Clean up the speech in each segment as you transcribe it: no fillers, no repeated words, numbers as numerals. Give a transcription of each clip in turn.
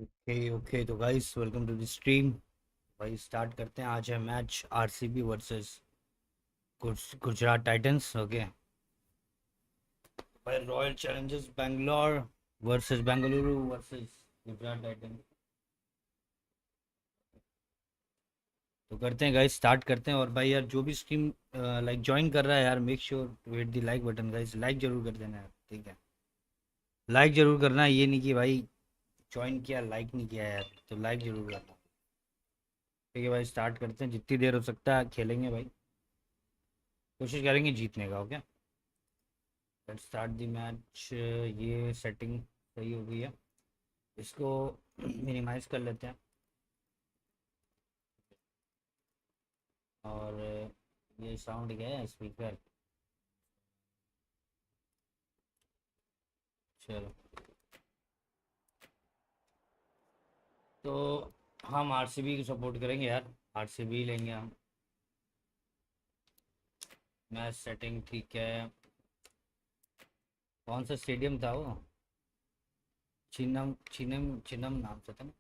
Okay तो guys welcome to the stream. भाई start करते हैं। आज है match RCB versus Gujarat titans. Okay भाई, royal challengers Bangalore versus Bengaluru versus Gujarat titans. तो करते हैं गाइस, स्टार्ट करते हैं। और भाई यार, जो भी स्ट्रीम लाइक ज्वाइन कर रहा है यार, make sure to hit the like button guys. Like जरूर कर देना यार, ठीक है। लाइक जरूर करना, ये नहीं कि भाई ज्वाइन किया लाइक नहीं किया यार, तो लाइक जरूर करना। ठीक है भाई, स्टार्ट करते हैं। जितनी देर हो सकता है खेलेंगे भाई, कोशिश करेंगे जीतने का। Okay, let's start the match. ये सेटिंग सही हो गई है, इसको मिनिमाइज कर लेते हैं। और ये साउंड गया है स्पीकर। चलो, तो हम आरसीबी की सपोर्ट करेंगे यार, आरसीबी लेंगे हम। मैच सेटिंग ठीक है। कौन सा स्टेडियम था वो? चिन्नम चिन्नम चिन्नम नाम से था ना।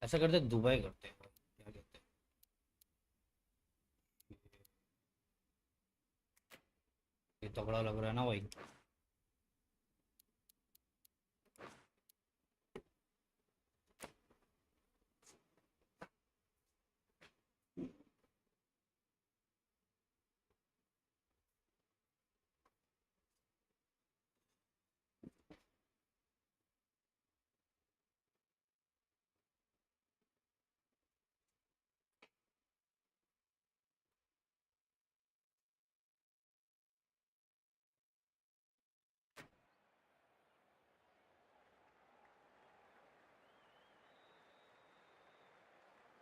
ऐसा करते दुबई करते हैं, क्या कहते हैं? ये तगड़ा लग रहा है ना भाई।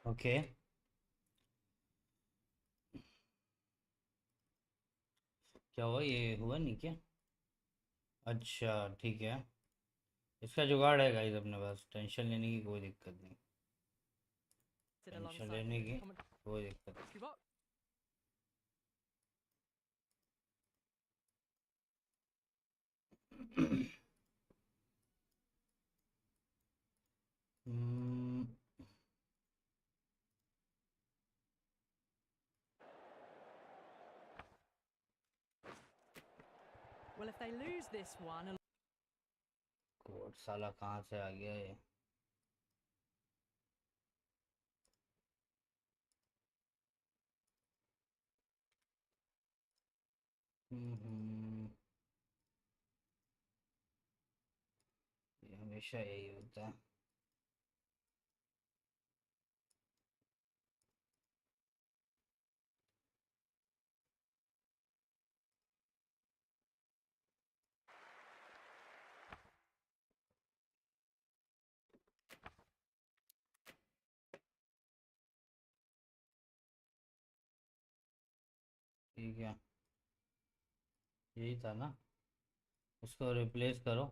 ओके, क्या हुआ? ये हुआ नहीं क्या? अच्छा ठीक है, इसका जुगाड़ है गाइस अपने पास। टेंशन लेने की कोई दिक्कत नहीं। टेंशन लेने की कोई दिक्कत नहीं। हम्म, कोट साला कहाँ से आ गया ये? हम्म, ये हमेशा यही होता है। ठीक है, यही था ना। उसको रिप्लेस करो।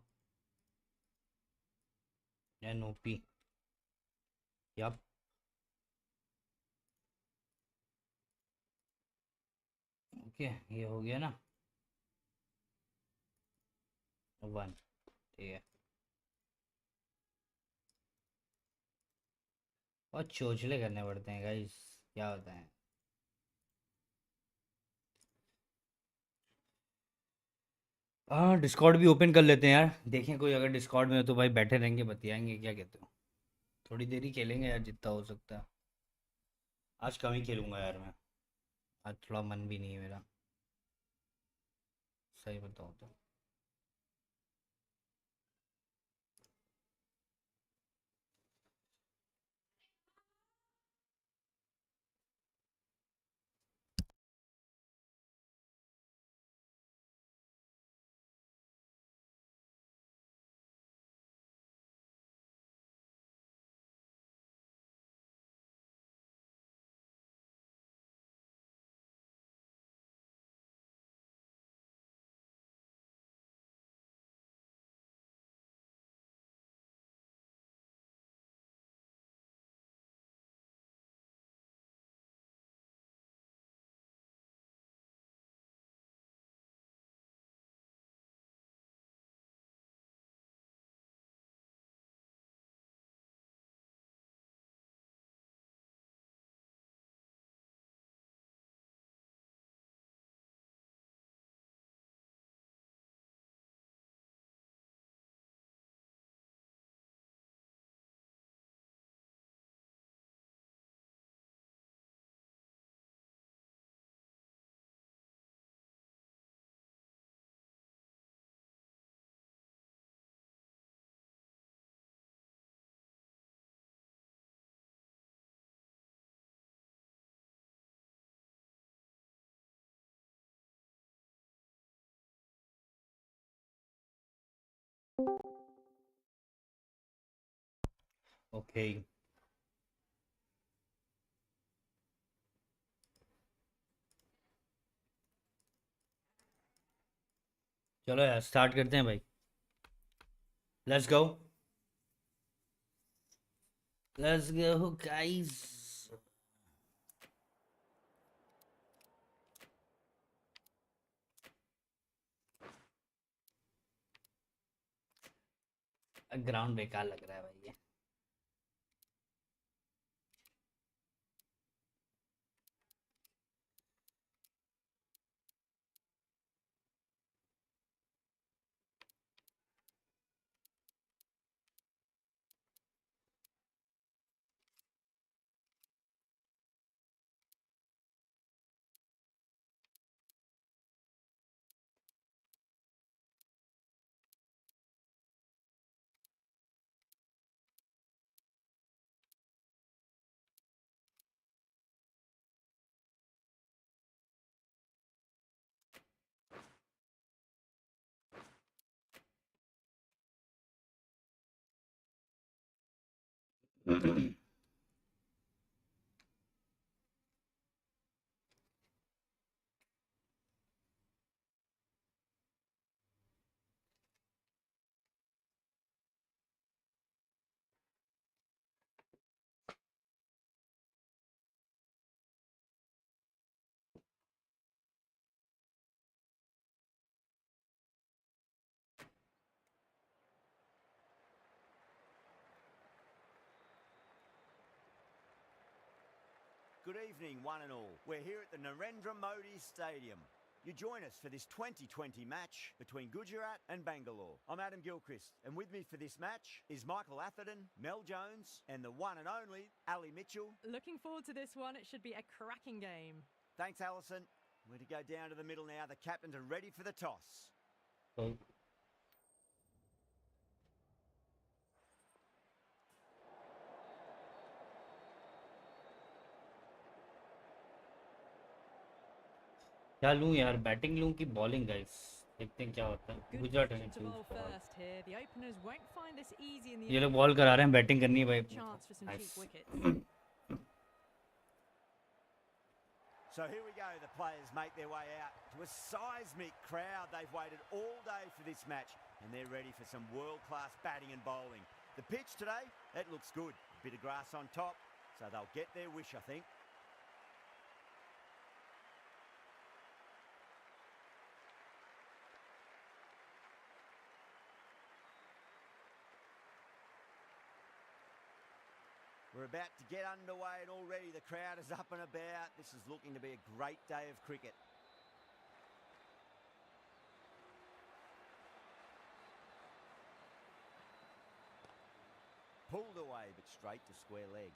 एनओपी। यप। ओके, ये हो गया ना। वन। ठीक है। और चोचले करने पड़ते हैं गाइस, क्या होता है। हाँ, डिस्कॉर्ड भी ओपन कर लेते हैं यार। देखें कोई अगर डिस्कॉर्ड में हो तो भाई, बैठे रहेंगे बतियाएंगे, क्या कहते हो? थोड़ी देर ही खेलेंगे यार, जितना हो सकता है। आज कम ही खेलूंगा यार मैं। आज थोड़ा मन भी नहीं है मेरा, सही बताऊँ तो। ओके चलो यार स्टार्ट करते हैं भाई। Let's go, let's go guys. Ground बेकार लग रहा है भाई ये। Good evening, one and all. We're here at the Narendra Modi Stadium. You join us for this 2020 match between Gujarat and Bangalore. I'm Adam Gilchrist, and with me for this match is Michael Atherton, Mel Jones, and the one and only Ali Mitchell. Looking forward to this one. It should be a cracking game. Thanks, Alison. We're to go down to the middle now. The captains are ready for the toss. तो क्या लूं यार, batting लूं कि bowling guys? देखते हैं क्या होता है। Good गुजरात decision to है। bowl first here. The openers won't find this easy in the ये लोग opening. बॉल करा रहे हैं, बैटिंग करनी है भाई। Chance for some cheap Nice. wickets. So here we go. The players make their way out to a seismic crowd. They've waited all day for this match, and they're ready for some world-class batting and bowling. The pitch today, it looks good. A bit of grass on top, so they'll get their wish, I think. We're about to get underway, and already the crowd is up and about. This is looking to be a great day of cricket. Pulled away, but straight to square leg.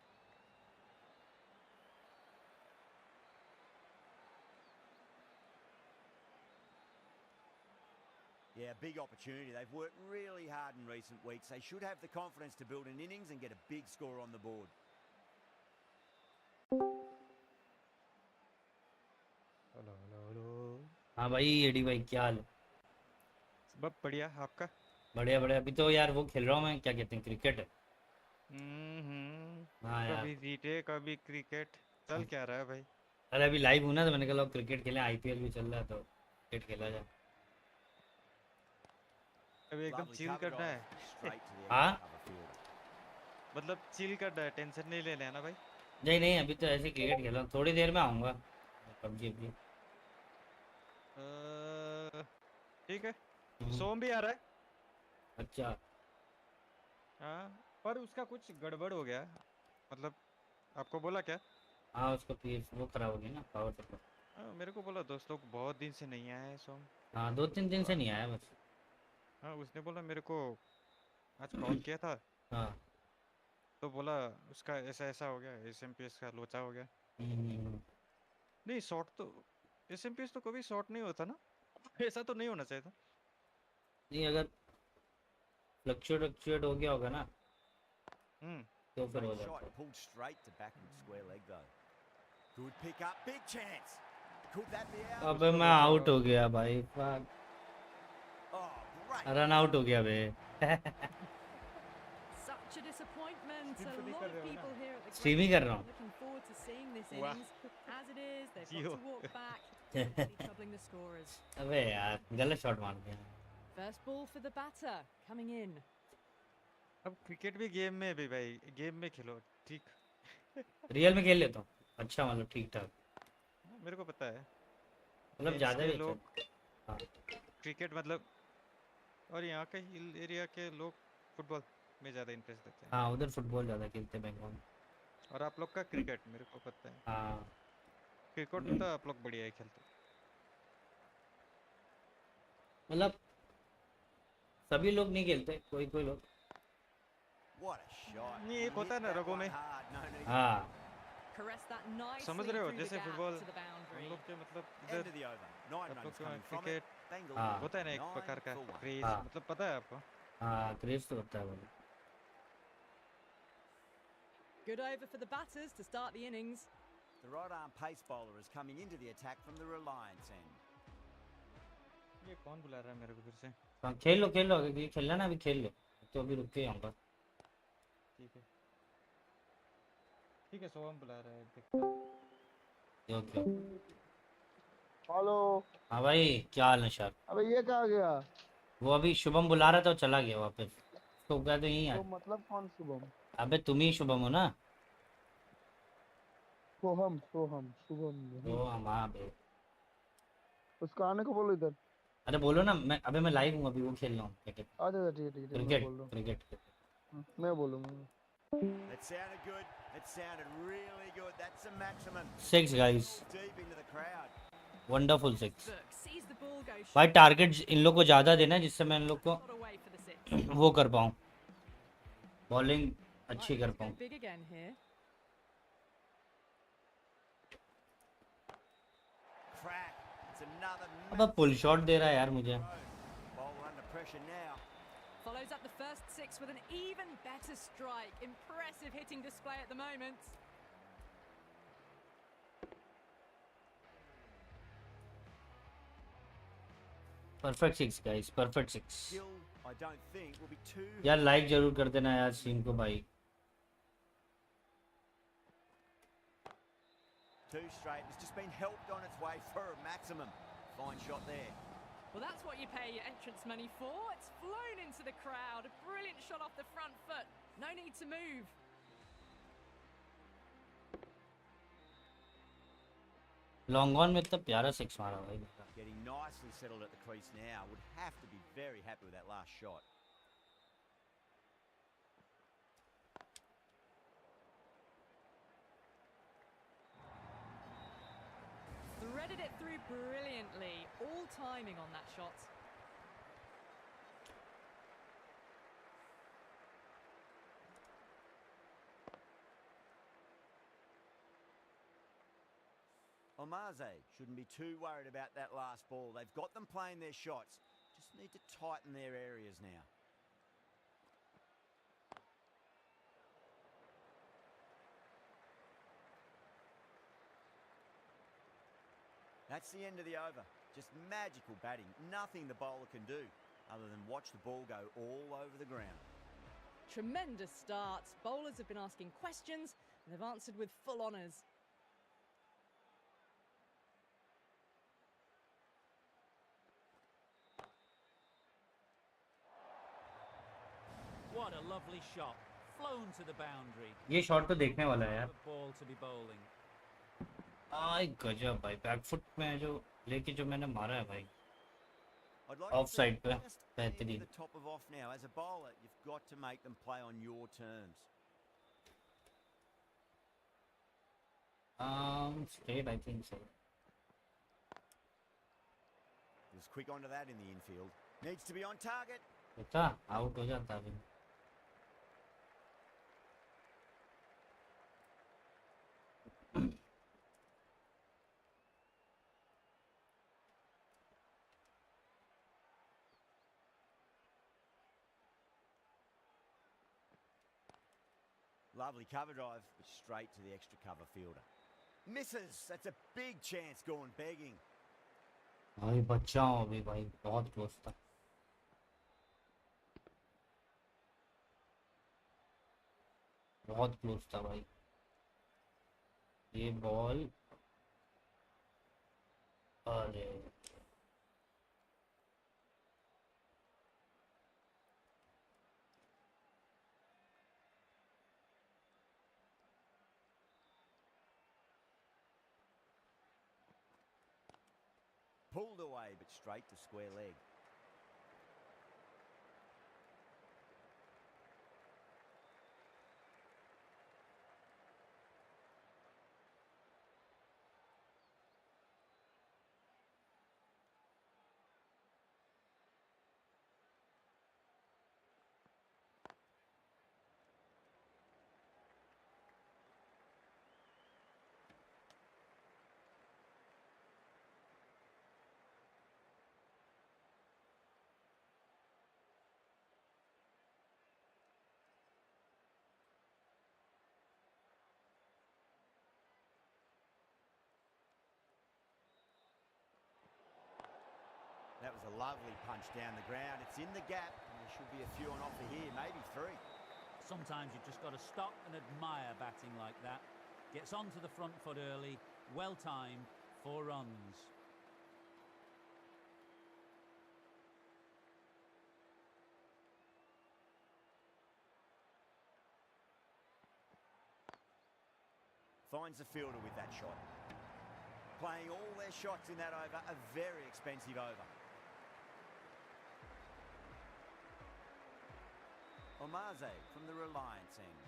Yeah, big opportunity. They've worked really hard in recent weeks. They should have the confidence to build an innings and get a big score on the board. Hello hello hello. हाँ भाई AD भाई, क्या हाल है? सब बढ़िया आपका? बढ़िया बढ़िया। अभी तो यार वो खेल रहा हूँ मैं, क्या कहते हैं, क्रिकेट। हाँ यार। कभी जीते कभी क्रिकेट चल क्या रहा है भाई? अरे अभी लाइव हूँ ना, तो मैंने कहा क्रिकेट खेलें, आईपीएल भी चल रहा है तो क्रिकेट खेला जाए। अभी एकदम Lovely चिल cover करना drive, है। straight to the हाँ? edge of cover field. मतलब चिल करना है, टेंशन नहीं लेना है ना भाई। नहीं नहीं, अभी तो ऐसे क्रिकेट खेल रहा हूँ, थोड़ी देर में आऊँगा पबजी अभी। ठीक है। हम्म, सोम भी आ रहा है। अच्छा। हाँ पर उसका कुछ गड़बड़ हो गया। मतलब आपको बोला क्या? हाँ उसका पीएस वो खराब हो गया ना, पावर सप्लाई। हाँ मेरे को बोला दोस्त लोग बहुत दिन से नहीं आया है सोम। हाँ 2-3 दिन से नहीं आया बस। हाँ उसने बोला मेरे को, आज कॉल किया था हाँ। तो बोला उसका ऐसा ऐसा हो गया, एसएमपीएस का लोचा हो गया। हम्म, नहीं शॉर्ट तो, एसएमपीएस तो कभी शॉर्ट नहीं होता ना। ऐसा तो नहीं होना चाहिए था। नहीं अगर फ्लक्चुएट हो गया होगा ना हम्म तो फिर हो Great जाता है। shot, pulled straight to backward square leg though. Good pick up, big chance. Could that be out? अबे मैं आउट हो गया भाई। Oh, great. रन आउट हो गया बे। Such a disappointment. Stream A तो नहीं lot कर of रहे हो ना? people here at the stream he ground कर रहा हूँ। looking forward to seeing this वाह। innings. As it is, they've got Jio. to walk back, really troubling the scorers. अबे यार गलत शॉट मार दिया। First ball for the batter, coming in. अब क्रिकेट भी गेम में है भी भाई, गेम में खेलो ठीक। रियल में खेल लेता हूँ। अच्छा मतलब ठीक ठाक, मेरे को पता है मतलब कि ज्यादा इसके भी अच्छा। लोग हाँ क्रिकेट मतलब, और यहाँ के हिल एरिया के लोग फुटबॉल में ज़्यादा इंटरेस्ट देते हैं। हाँ, उधर फुटबॉल ज्यादा खेलते हैं बंगाल में। और आप लोग का क्रिकेट मेरे को पता है, हाँ क्रिकेट में तो आप लोग बढ़िया ही खेलते हो। मतलब सभी लोग नहीं खेलते, कोई कोई लोग। What a shot. नहीं, He एक होता है hit ना that रगों one में, hard. No need to हाँ Caress that nicely समझ रहे हो, through the जैसे gap फुटबॉल to the हम boundary. लोग के मतलब end इधर of the over. 9 आप लोग runs के वहाँ coming from it. Cricket Bengaluru हाँ होता है ना एक 9 प्रकार का for 1. क्रेज, हाँ मतलब पता है आपको। हाँ, क्रेज तो होता है भाई। Good over for the batters to start the innings. The right arm pace bowler is coming into the attack from the Reliance end. ये कौन बुला रहा है मेरे को फिर से? हाँ खेल लो खेल लो, अगर ये खेलना ना अभी खेल लो, तो अभी रुक के आऊँगा। ठीक है ठीक है, सोहम बुला रहा है, देखता हूँ। ओके। हेलो। हाँ भाई, क्या हाल है सर? अबे ये कहाँ गया? वो अभी शुभम बुला रहा था, वो चला गया वापस। तो क्या तो यहीं तो यार। मतलब कौन शुभम? अबे तुम ही शुभम हो ना? सोहम सोहम शुभम नहीं। तो हम हाँ बे। उसका आने को बोलो इधर। अरे बोलो ना, मैं लाइव हूँ अभी, वो खेल रहा हूँ क्रिकेट। आ जा ठीक है ठीक है मैं क्रिकेट बोल रहा क्रिकेट। हूँ। मैं बोलूँगा। That sounded good. That sounded really good. That's a maximum. 6 guys, Deep into the crowd. Wonderful 6। Book sees the ball go भाई short. टारगेट इन लोग को ज़्यादा देना है, जिससे मैं इन लोग को Got away for the six. वो कर पाऊँ, बॉलिंग अच्छी Likely कर to go पाऊँ। big again here. Crack. It's another अब पुल शॉट दे रहा है यार मुझे। bowler under pressure now. Follows up the first six with an even better strike. Impressive hitting display at the moment. Perfect 6 guys, perfect 6। Skill, I don't think, will be too. यार like जरूर कर देना यार stream को भाई। Too straight. It's just been helped on its way for a maximum. Fine shot there. Well, that's what you pay your entrance money for. It's flown into the crowd. A brilliant shot off the front foot. No need to move. Long on में इतना प्यारा 6 मारा भाई। Getting nicely settled at the crease now. Would have to be very happy with that last shot. Threaded it through brilliantly. All timing on that shot. Omaze shouldn't be too worried about that last ball. They've got them playing their shots. Just need to tighten their areas now. That's the end of the over. Just magical batting. Nothing the bowler can do other than watch the ball go all over the ground. Tremendous start. Bowlers have been asking questions, and they've answered with full honours. What a lovely shot. Flown to the boundary. ये shot तो देखने वाला है यार। The ball to be bowling. आई गजब भाई, back foot में जो लेके जो मैंने मारा है भाई। I'd like to see Offside पे just near बेहतरीन। the top of off now. As a bowler, you've got to make them play on your terms. Straight I think so. He was quick onto that in the infield. Needs to be on target. था out हो जाता अभी। Lovely cover drive, but straight to the extra cover fielder. Misses. That's a big chance gone begging. भाई बच्चा हूँ अभी भाई, बहुत क्लोज था। बहुत क्लोज था भाई ये बॉल। अरे Pulled away, but straight to square leg. That was a lovely punch down the ground. It's in the gap, and there should be a few on offer here, maybe 3. Sometimes you've just got to stop and admire batting like that. Gets onto the front foot early, well timed, 4 runs. Finds the fielder with that shot. Playing all their shots in that over, a very expensive over. Omaze from the Reliance end.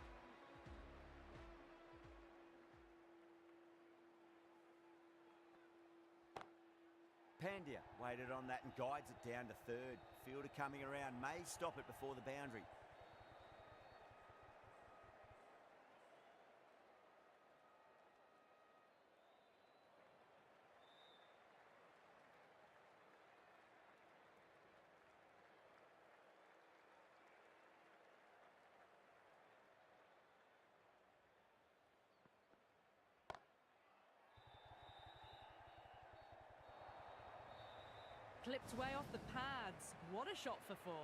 Pandya waited on that and guides it down to third. Fielder coming around, may stop it before the boundary. Clipped way off the pads. What a shot for 4.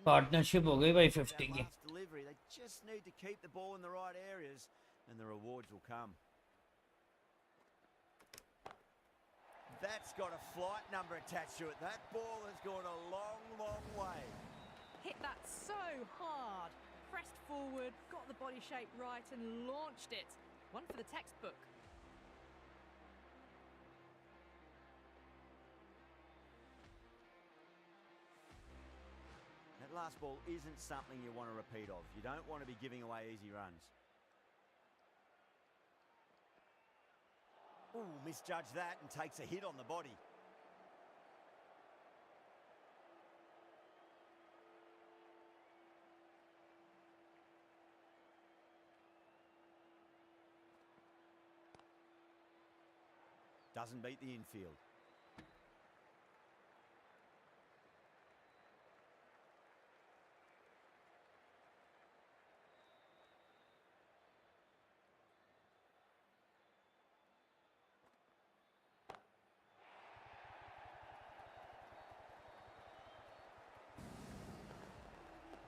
Partnership हो गई भाई 50 That की। last delivery, they just need to keep the ball in the right areas, and the rewards will come. That's got a flight number attached to it. That ball has gone a long, long way. Hit that so hard. Pressed forward, got the body shape right and launched it. One for the textbook. That last ball isn't something you want to repeat of. You don't want to be giving away easy runs. Ooh, misjudged that and takes a hit on the body. Doesn't beat the infield.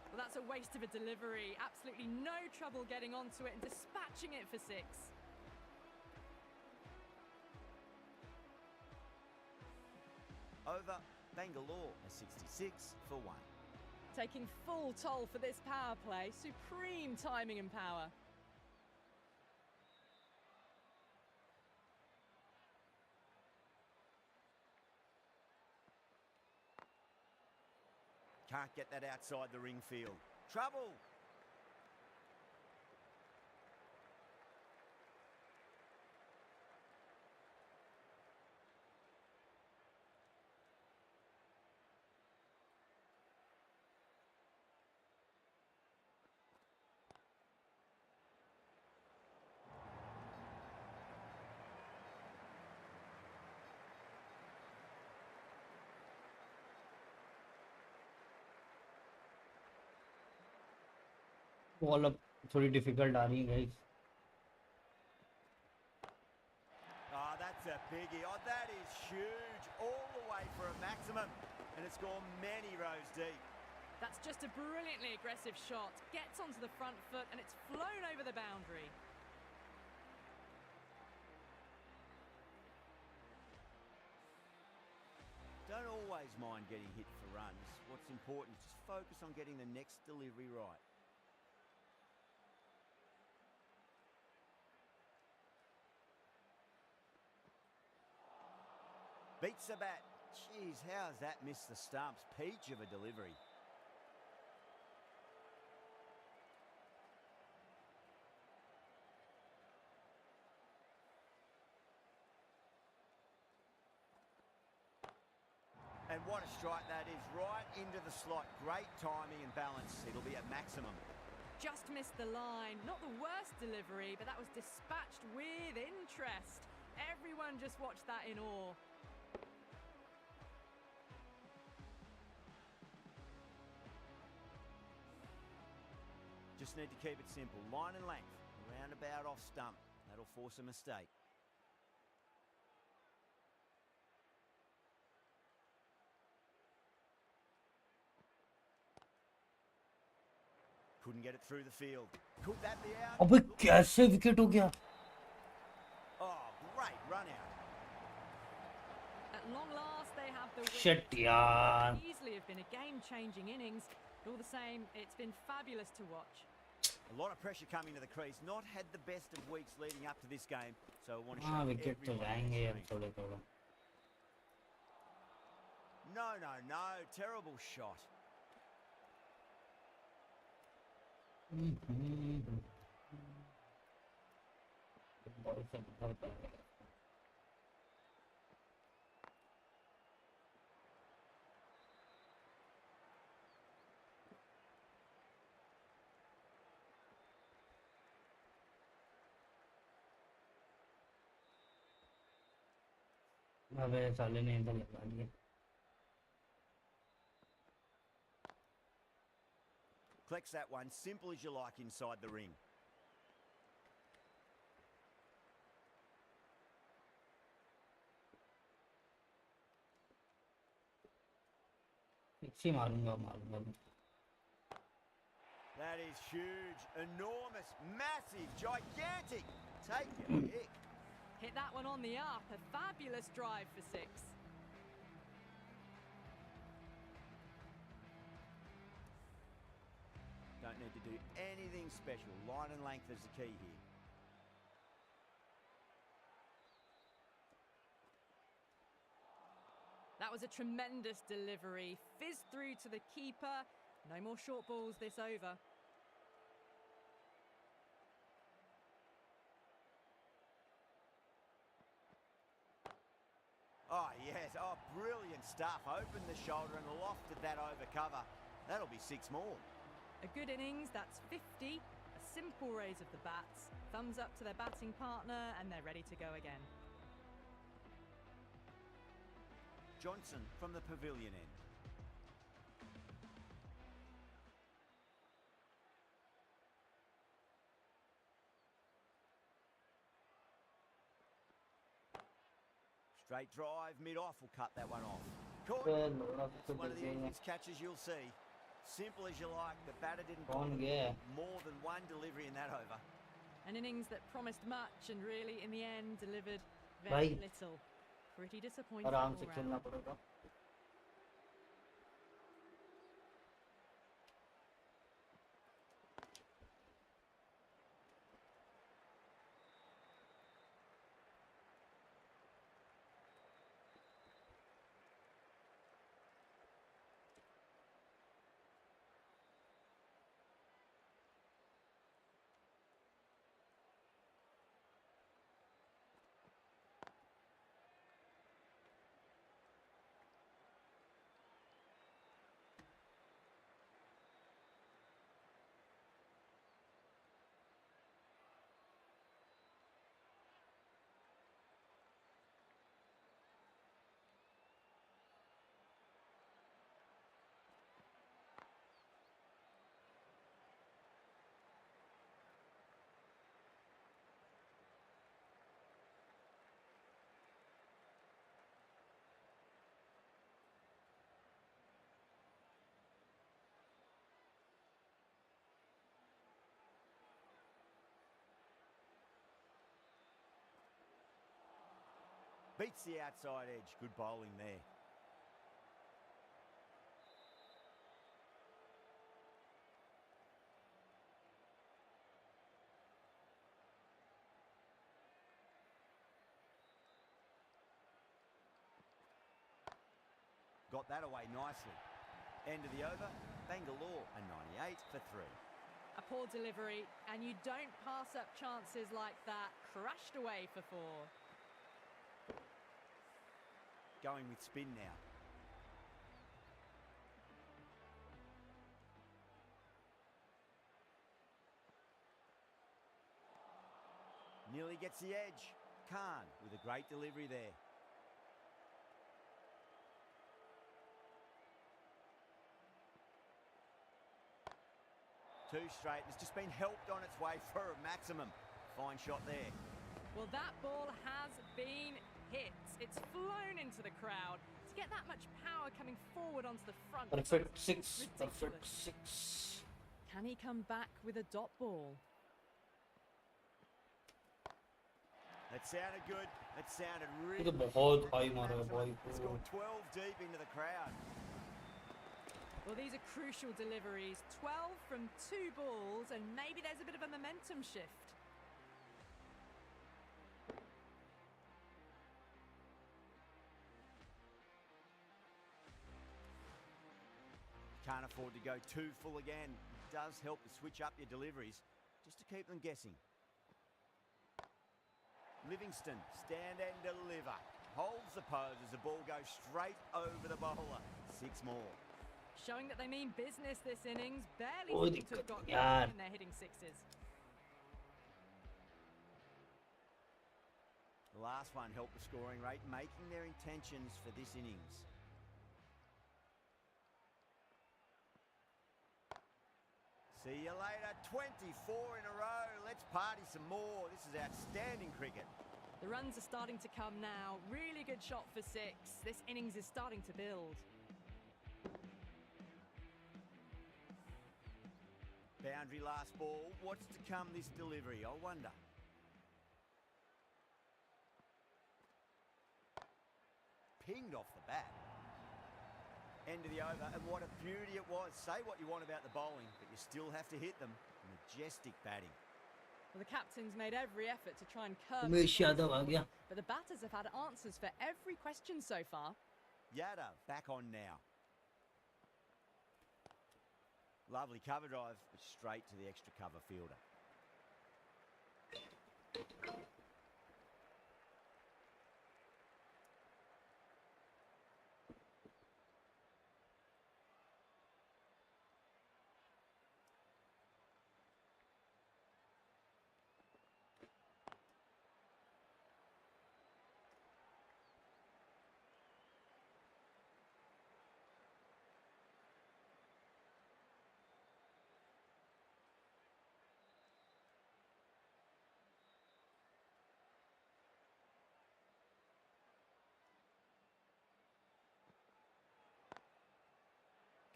Well, that's a waste of a delivery. Absolutely no trouble getting onto it and dispatching it for 6. Over, Bangalore a 66 for 1. Taking full toll for this power play. Supreme timing and power. Can't get that outside the ring field. Trouble. Ball अब थोड़ी difficult आ रही है guys. Oh, that's a a biggie. Oh, that is huge. All the way for a maximum. And it's gone many rows deep. That's just a brilliantly aggressive shot. Gets onto the front foot and it's flown over the boundary. Don't always mind getting hit for runs. What's important is just focus on getting the next delivery right. Beats the bat. Jeez, how has that missed the stumps? Peach of a delivery. And what a strike that is, right into the slot. Great timing and balance. It'll be at maximum. Just missed the line. Not the worst delivery, but that was dispatched with interest. Everyone just watched that in awe. Just need to keep it simple. Line and length. Roundabout off stump. That'll force a mistake. Couldn't get it through the field. Could that be out? अबे कैसे wicket हो गया? Oh, great run out. At long last, they have the win. Shit यार. Easily have been a game-changing innings. But all the same, it's been fabulous to watch. A lot of pressure coming to the crease. Not had the best of weeks leading up to this game. So I want to हाँ show wicket तो everyone जाएंगे their यार strength. थोड़े थोड़ा. No. Terrible shot. अबे साले ने इधर लगा दिया. Collects that one. Simple as you like inside the ring. इसी मारूंगा. That is huge, enormous, massive, gigantic. Take your pick. Hit that one on the up. A fabulous drive for 6. Don't need to do anything special. Line and length is the key here. That was a tremendous delivery. Fizzed through to the keeper. No more short balls this over. Oh, yes. Oh, brilliant stuff. Opened the shoulder and lofted that over cover. That'll be 6 more. A good innings, that's 50. A simple raise of the bats. Thumbs up to their batting partner and they're ready to go again. Johnson from the pavilion end. Straight drive, mid-off will cut that one off. Caught. It's one of the easiest catches you'll see. Simple as you like, the batter didn't गया? more than one delivery in that over. An innings that promised much and really, in the end, delivered very भाई. little. Pretty disappointing आराम all से round. खेलना पड़ेगा. Beats the outside edge. Good bowling there. Got that away nicely. End of the over. Bangalore a 98 for 3. A poor delivery, and you don't pass up chances like that. Crashed away for 4. Going with spin now. Nearly gets the edge. Khan with a great delivery there. Two straight. It's just been helped on its way for a maximum. Fine shot there. Well, that ball has been hit. It's flown into the crowd. To get that much power coming forward onto the front. Perfect foot, 6. Perfect ridiculous. 6. Can he come back with a dot ball? That sounded good. That sounded really तो good. बहुत high मारा है भाई It's को. gone 12 deep into the crowd. Well, these are crucial deliveries. 12 from 2 balls, and maybe there's a bit of a momentum shift. Can't afford to go too full again. It does help to switch up your deliveries, just to keep them guessing. Livingston, stand and deliver. Holds the pose as the ball goes straight over the bowler. 6 more. Showing that they mean business this innings. Barely कोई seem to have दिक्कत got नहीं यार. going, and they're hitting 6s. The last one helped the scoring rate, making their intentions for this innings. See you later. 24 in a row. Let's party some more. This is outstanding cricket. The runs are starting to come now. Really good shot for 6. This innings is starting to build. Boundary last ball. What's to come this delivery, I wonder. Pinged off the bat. End of the over, and what a beauty it was. Say what you want about the bowling, but you still have to hit them. Majestic batting. Well, the captain's made every effort to try and curb Umesh Yadav आ गया. but the batters have had answers for every question so far. Yadav back on now. Lovely cover drive, but straight to the extra cover fielder.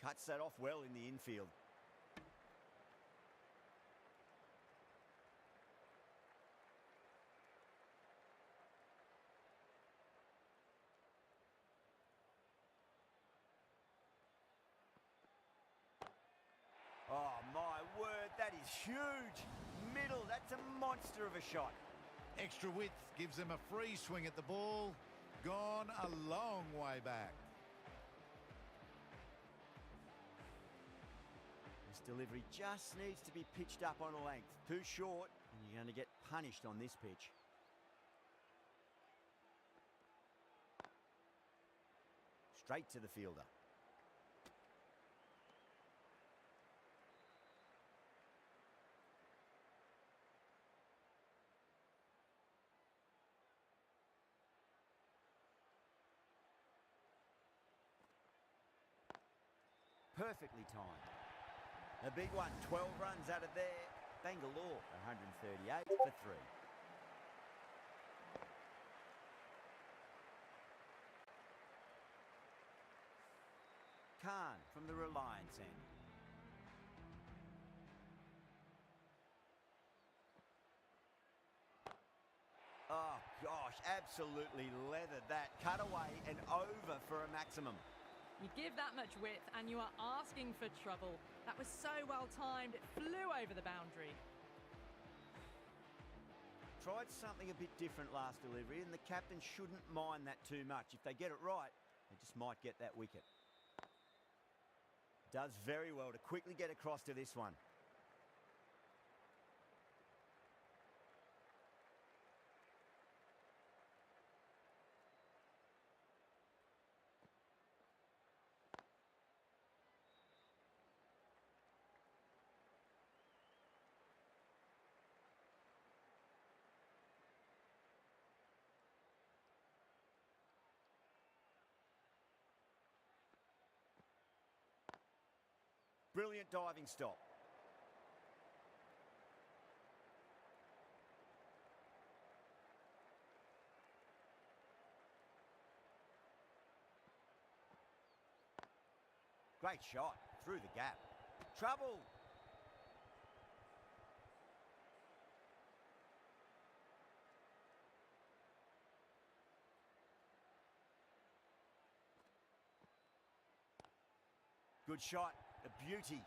Cuts that off well in the infield. Oh my word, that is huge. Middle, that's a monster of a shot. Extra width gives them a free swing at the ball. Gone a long way back. This delivery just needs to be pitched up on a length. Too short, and you're going to get punished on this pitch. Straight to the fielder. Perfectly timed. A big one, 12 runs out of there. Bangalore, 138 for 3. Khan from the Reliance end. Oh, Gosh, absolutely leathered that. Cut away and over for a maximum. You give that much width and you are asking for trouble. That was so well timed, it flew over the boundary. Tried something a bit different last delivery, and the captain shouldn't mind that too much. If they get it right, they just might get that wicket. Does very well to quickly get across to this one. Brilliant diving stop. Great shot through the gap. Trouble. Good shot. A beauty.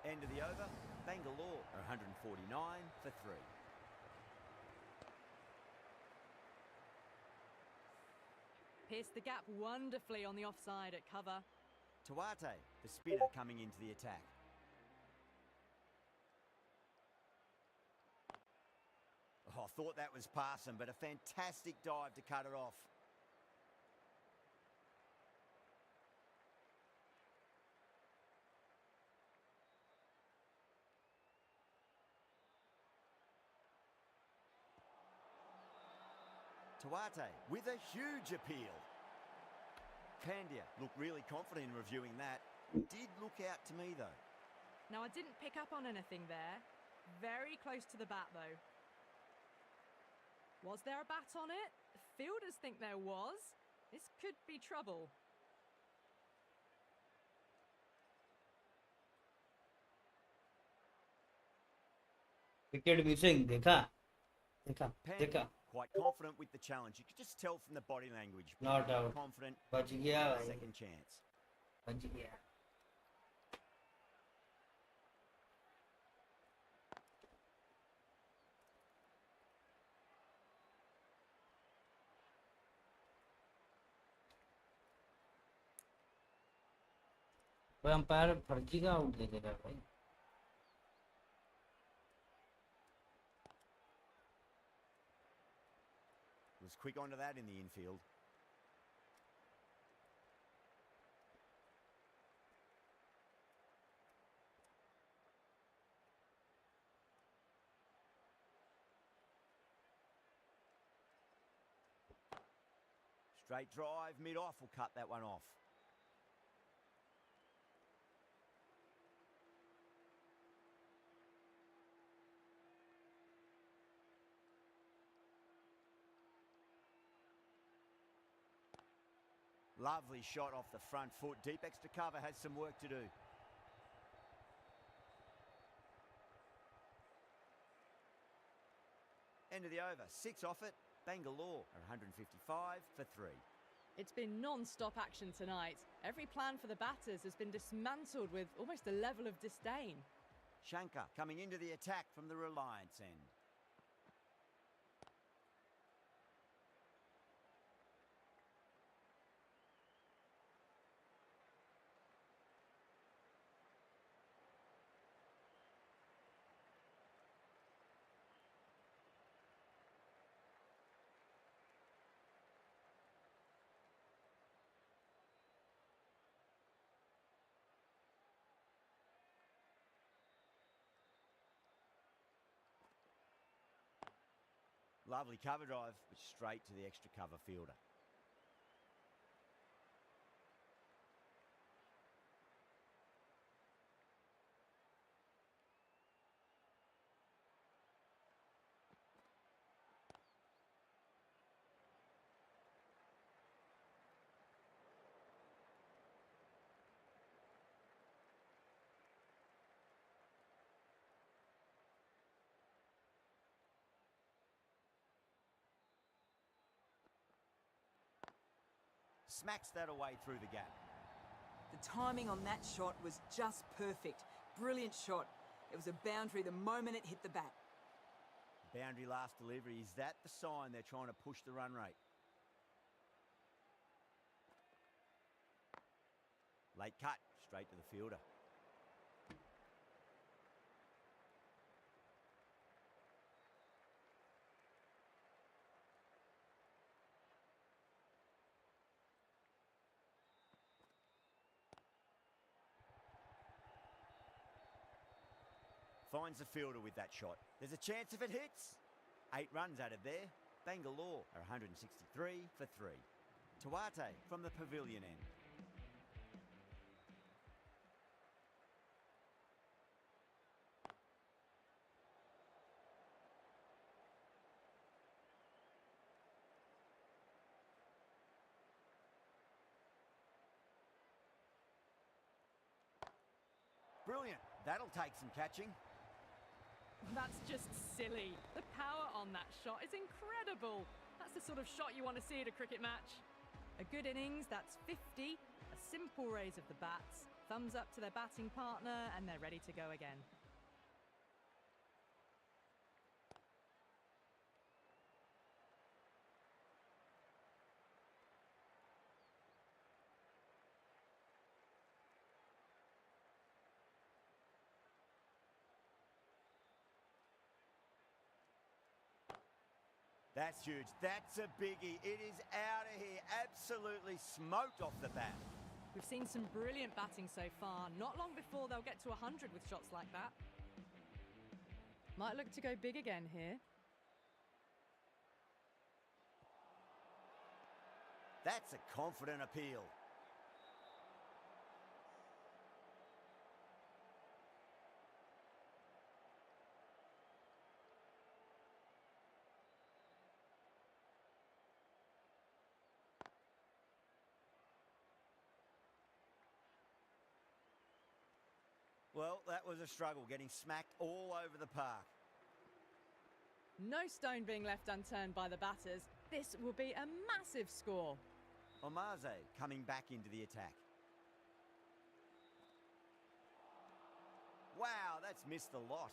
End of the over. Bangalore are 149 for 3. Pierced the gap wonderfully on the offside at cover. Tuate, the spinner, coming into the attack. Oh, I thought that was passing, but a fantastic dive to cut it off. Tuate with a huge appeal. Pandya looked really confident in reviewing that. Did look out to me though. Now I didn't pick up on anything there. Very close to the bat though. Was there a bat on it? Fielders think there was. This could be trouble. Wicket missing देखा देखा Pandya देखा quite confident with the challenge. You could just tell from the body language. Not out. Confident. बच गया भाई Second chance. बच गया भाई umpire फर्जी का आउट दे देगा भाई Was quick onto that in the infield. Straight drive, mid-off will cut that one off. Lovely shot off the front foot. Deep extra cover has some work to do. End of the over. 6 off it. Bangalore are 155 for 3. It's been non-stop action tonight. Every plan for the batters has been dismantled with almost a level of disdain. Shankar coming into the attack from the Reliance end. Lovely cover drive, but straight to the extra cover fielder. smacks that away through the gap. The timing on that shot was just perfect. Brilliant shot. It was a boundary the moment it hit the bat. Boundary last delivery, is that the sign they're trying to push the run rate? Late cut, straight to the fielder. Finds the fielder with that shot. There's a chance if it hits. 8 runs added there. Bangalore are 163 for 3. Tuate from the pavilion end. Brilliant. That'll take some catching. That's just silly. The power on that shot is incredible. That's the sort of shot you want to see at a cricket match. A good innings, that's 50. A simple raise of the bats. Thumbs up to their batting partner, and they're ready to go again. That's huge. That's a biggie. It is out of here. Absolutely smoked off the bat. We've seen some brilliant batting so far. Not long before they'll get to 100 with shots like that. Might look to go big again here. That's a confident appeal. Well, that was a struggle, getting smacked all over the park. No stone being left unturned by the batters. This will be a massive score. Omaze coming back into the attack. Wow, that's missed a lot.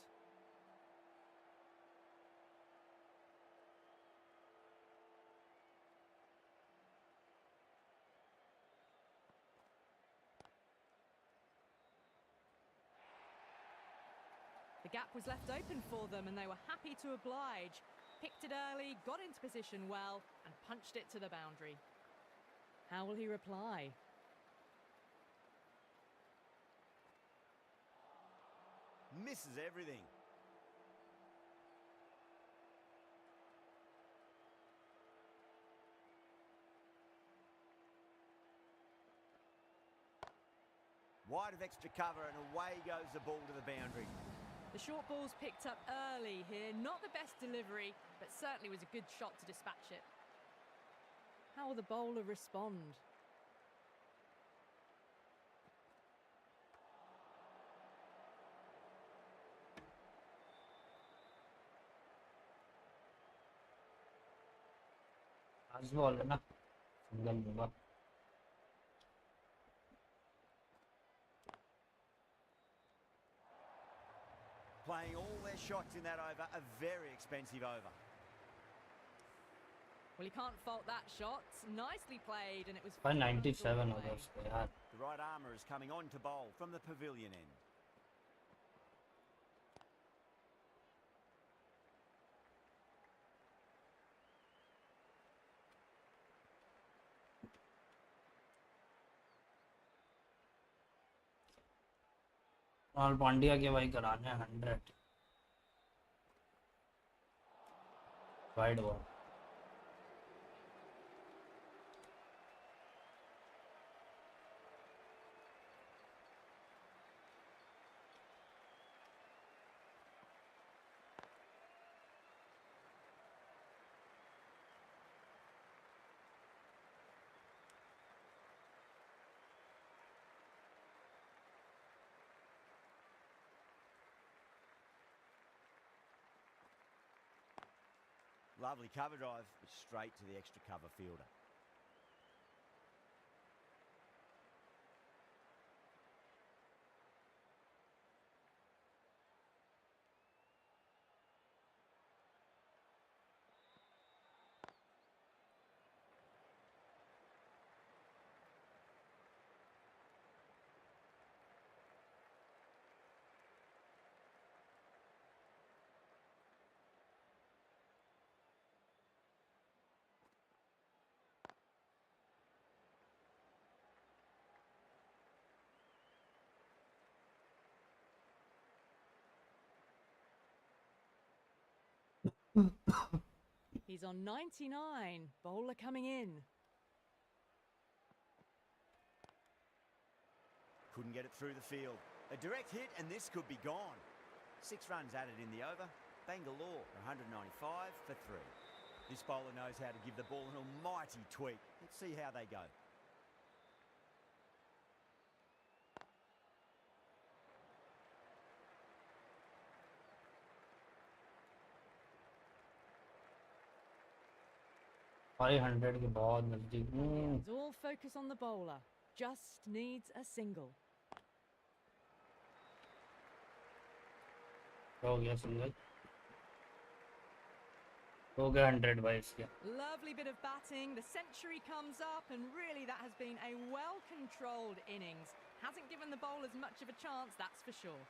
The gap was left open for them and they were happy to oblige. Picked it early, got into position well and punched it to the boundary. How will he reply? Misses everything. Wide of extra cover and away goes the ball to the boundary. The short ball's picked up early here. Not the best delivery, but certainly was a good shot to dispatch it. How will the bowler respond? आज ball है ना single दूंगा Playing all their shots in that over, a very expensive over. Well, you can't fault that shot. Nicely played, and it was 97 हो गया उसको यार The right armour is coming on to bowl from the pavilion end. और पांड्या के भाई कराने 100 wide ball Lovely cover drive, but straight to the extra cover fielder. He's on 99. Bowler coming in. Couldn't get it through the field. A direct hit and this could be gone. 6 runs added in the over. Bangalore 195 for 3. This bowler knows how to give the ball an almighty tweak. Let's see how they go. Five 100 के बहुत नजदीक It's all focus on the bowler. Just needs a single. हो गया single हो गया 100 भाई इसके Lovely bit of batting. The century comes up, and really that has been a well-controlled innings. Hasn't given the bowlers much of a chance, that's for sure.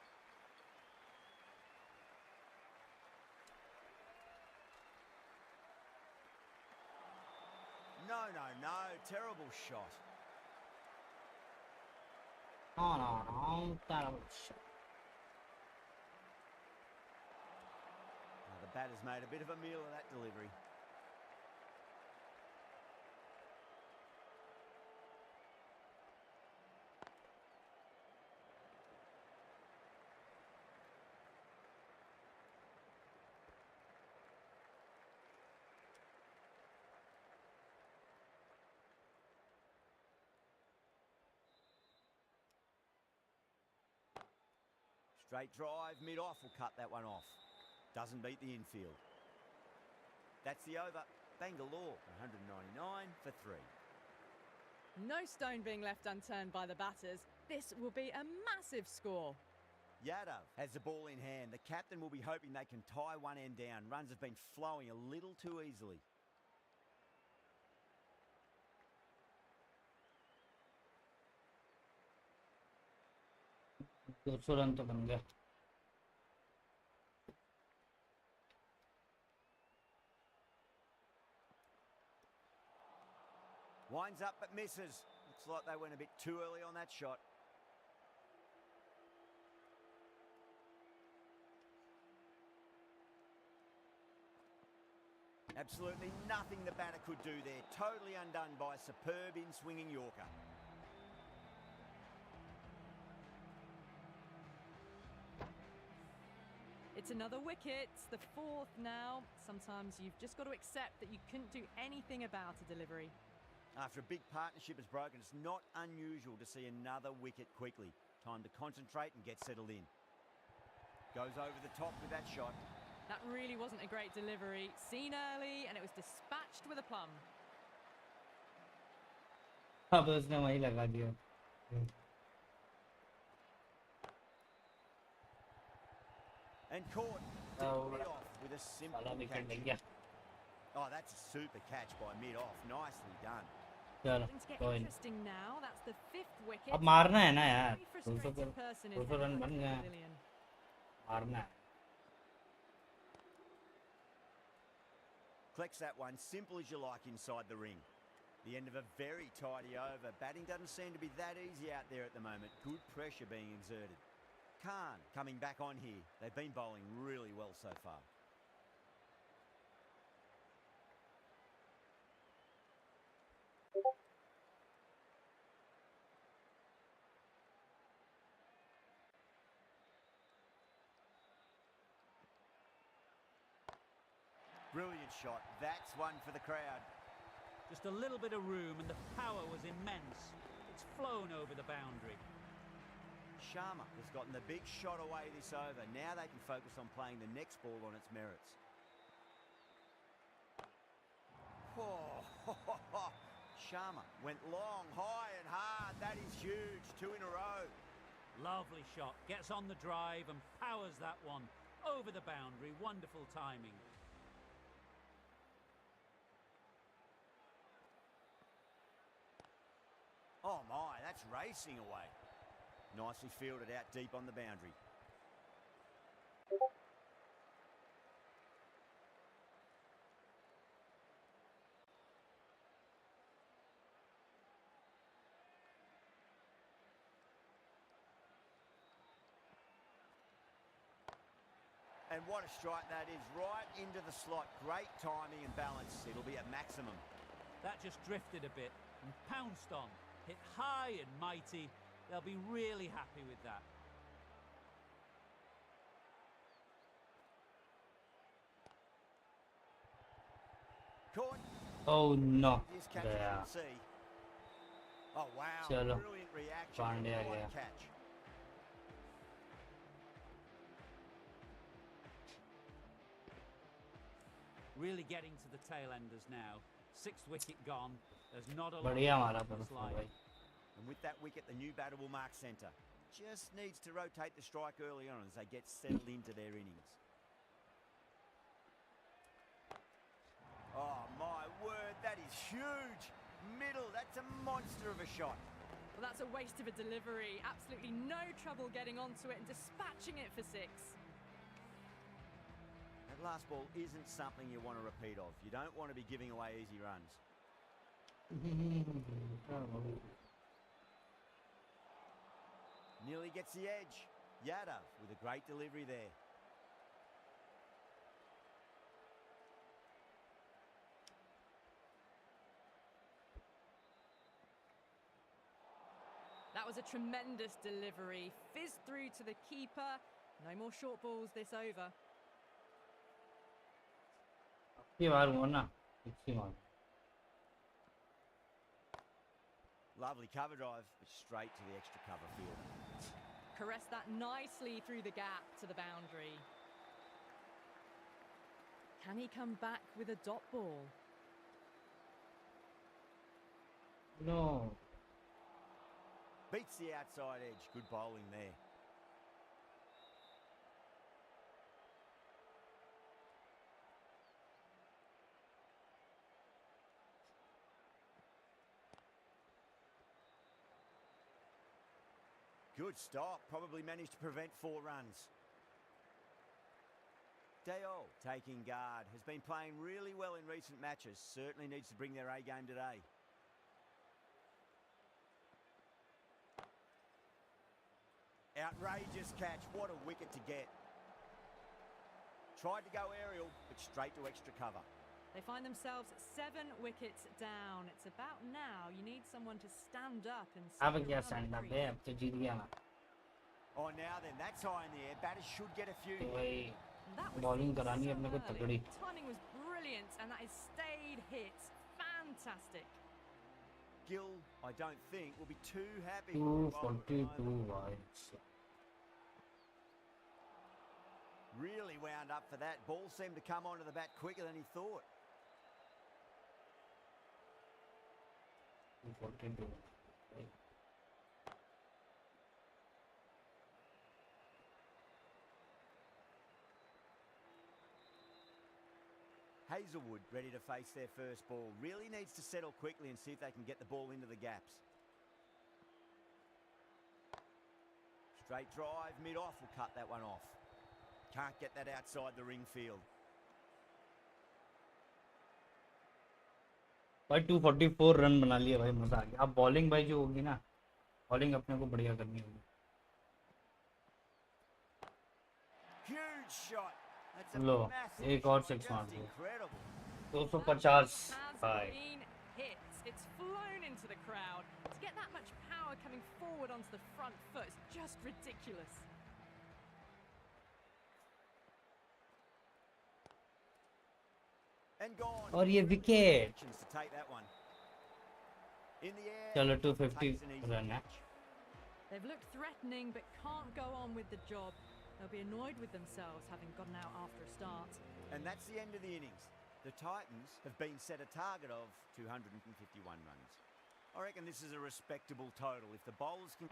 No, no, no. Terrible shot. no terrible shot. Now, the batter's made a bit of a meal of that delivery. Straight drive, mid-off will cut that one off. Doesn't beat the infield. That's the over. Bangalore, 199 for 3. No stone being left unturned by the batters. This will be a massive score. Yadav has the ball in hand. The captain will be hoping they can tie one end down. Runs have been flowing a little too easily. दो सौ run तो बन गया Winds up but misses. Looks like they went a bit too early on that shot. Absolutely nothing the batter could do there. Totally undone by a superb in-swinging Yorker. It's another wicket, the 4th now. Sometimes you've just got to accept that you couldn't do anything about a delivery. After a big partnership has broken, it's not unusual to see another wicket quickly. Time to concentrate and get settled in. Goes over the top with that shot. That really wasn't a great delivery. Seen early, and it was dispatched with a plum. अब उसने वही लगा दिया And caught Oh, mid-off with a simple साला wicket लग catch. गया Oh, that's a super catch by mid-off. Nicely done. चलो Starting to get कोई नहीं interesting now. That's the 5th wicket. अब मारना है ना यार Very 200 frustrated person is 200 run heading बन back to the गया pavilion. मारना है Collects that one, simple as you like inside the ring. The end of a very tidy over. Batting doesn't seem to be that easy out there at the moment. Good pressure being exerted. Khan coming back on here. They've been bowling really well so far. Brilliant shot. That's one for the crowd. Just a little bit of room and the power was immense. It's flown over the boundary. Sharma has gotten the big shot away this over. Now they can focus on playing the next ball on its merits. Oh, Sharma went long, high and hard. That is huge. 2 in a row. Lovely shot. Gets on the drive and powers that one over the boundary. Wonderful timing. Oh my, that's racing away. Nicely fielded out deep on the boundary. And what a strike that is, right into the slot. Great timing and balance. It'll be at maximum. That just drifted a bit and pounced on. Hit high and mighty. They'll be really happy with that. Caught. Oh no. Just catch गया. it, see. Oh wow, चलो. brilliant reaction. Pandey आ What गया. a catch. Really getting to the tail enders now. 6th wicket gone. There's not a lot बढ़िया of हमारा this perform line. भाई. And with that wicket, the new batter will mark centre. Just needs to rotate the strike early on as they get settled into their innings. Oh my word, that is huge. Middle, that's a monster of a shot. Well, that's a waste of a delivery. Absolutely no trouble getting onto it and dispatching it for 6. That last ball isn't something you want to repeat of. You don't want to be giving away easy runs. Nearly gets the edge. Yadav with a great delivery there. That was a tremendous delivery. Fizzed through to the keeper. No more short balls this over. ये बार हुआ ना. इसी बार. Lovely cover drive, but straight to the extra cover field. Caressed that nicely through the gap to the boundary. Can he come back with a dot ball? No. Beats the outside edge. Good bowling there. Good stop. Probably managed to prevent 4 runs. Dale, taking guard, has been playing really well in recent matches. Certainly needs to bring their A game today. Outrageous catch. What a wicket to get. Tried to go aerial, but straight to extra cover. They find themselves 7 wickets down. It's about now. You need someone to stand up and अब stick क्या around stand the up crease. है. अब तो जीत गया ना. Oh, now then, that's high in the air. Batters should get a few. तो भाई That was bowling so करानी है अपने को early. तगड़ी. Timing was brilliant, and that is stayed hit. Fantastic. Gill, I don't think, will be too happy. with the bowler at the 242 moment. wides. Really wound up for that. Ball seemed to come onto the bat quicker than he thought. 242. Hazelwood ready to face their first ball. Really needs to settle quickly and see if they can get the ball into the gaps. Straight drive, mid-off will cut that one off. Can't get that outside the ring field. भाई 244 run बना लिया भाई. मजा आ गया. अब bowling भाई जो होगी ना, बॉलिंग अपने को बढ़िया करनी होगी. Huge shot. That's a low, massive एक और shot, 6 मार just दिया. incredible. 250 Has भाई. been hit. It's flown into the crowd. To get that much power coming forward onto the front foot is just ridiculous. And gone. और ये wicket. To take that one. In the air. चलो 250 takes an easy run है. catch. They've looked threatening but can't go on with the job. They'll be annoyed with themselves having gotten out after a start. And that's the end of the innings. The Titans have been set a target of 251 runs. I reckon this is a respectable total. If the bowlers can...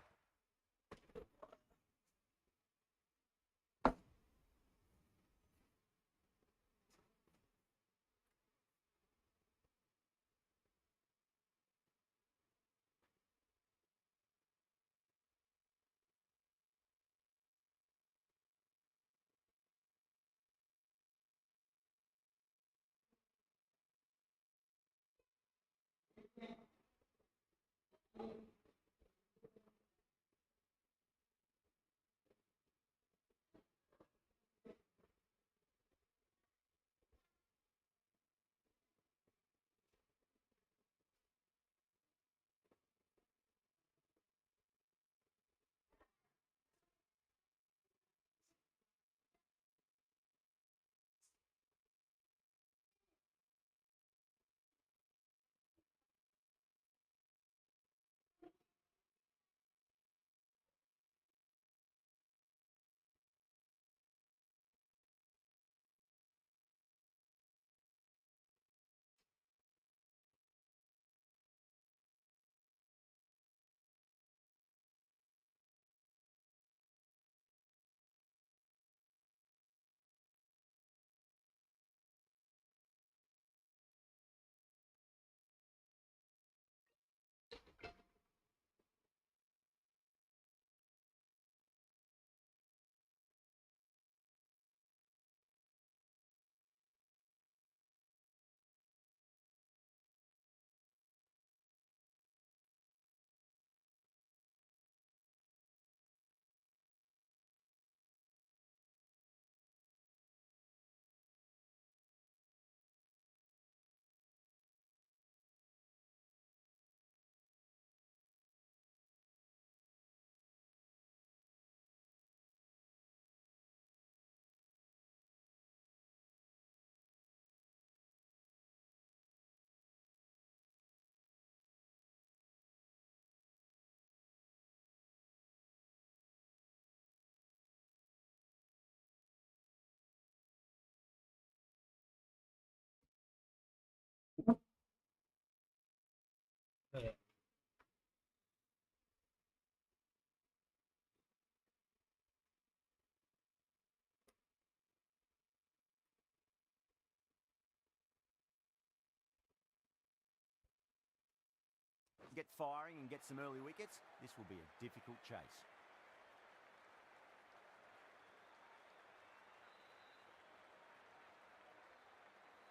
get firing and get some early wickets, this will be a difficult chase.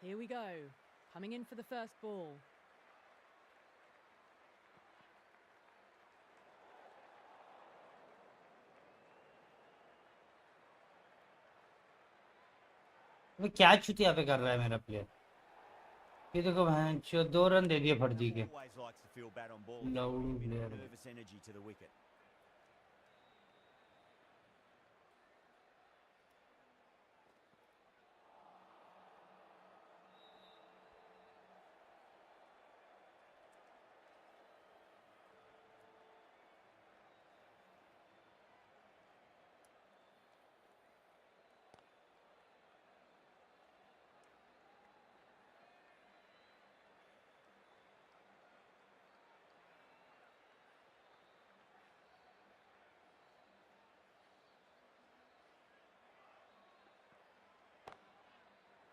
Here we go. Coming in for the first ball. वो क्या चुतिया पे कर रहा है मेरा player. ये देखो भाई 2 रन दे दिए फर्जी के। Always likes to feel bad on balls. लौड़ू Give a bit of player. nervous energy to the wicket.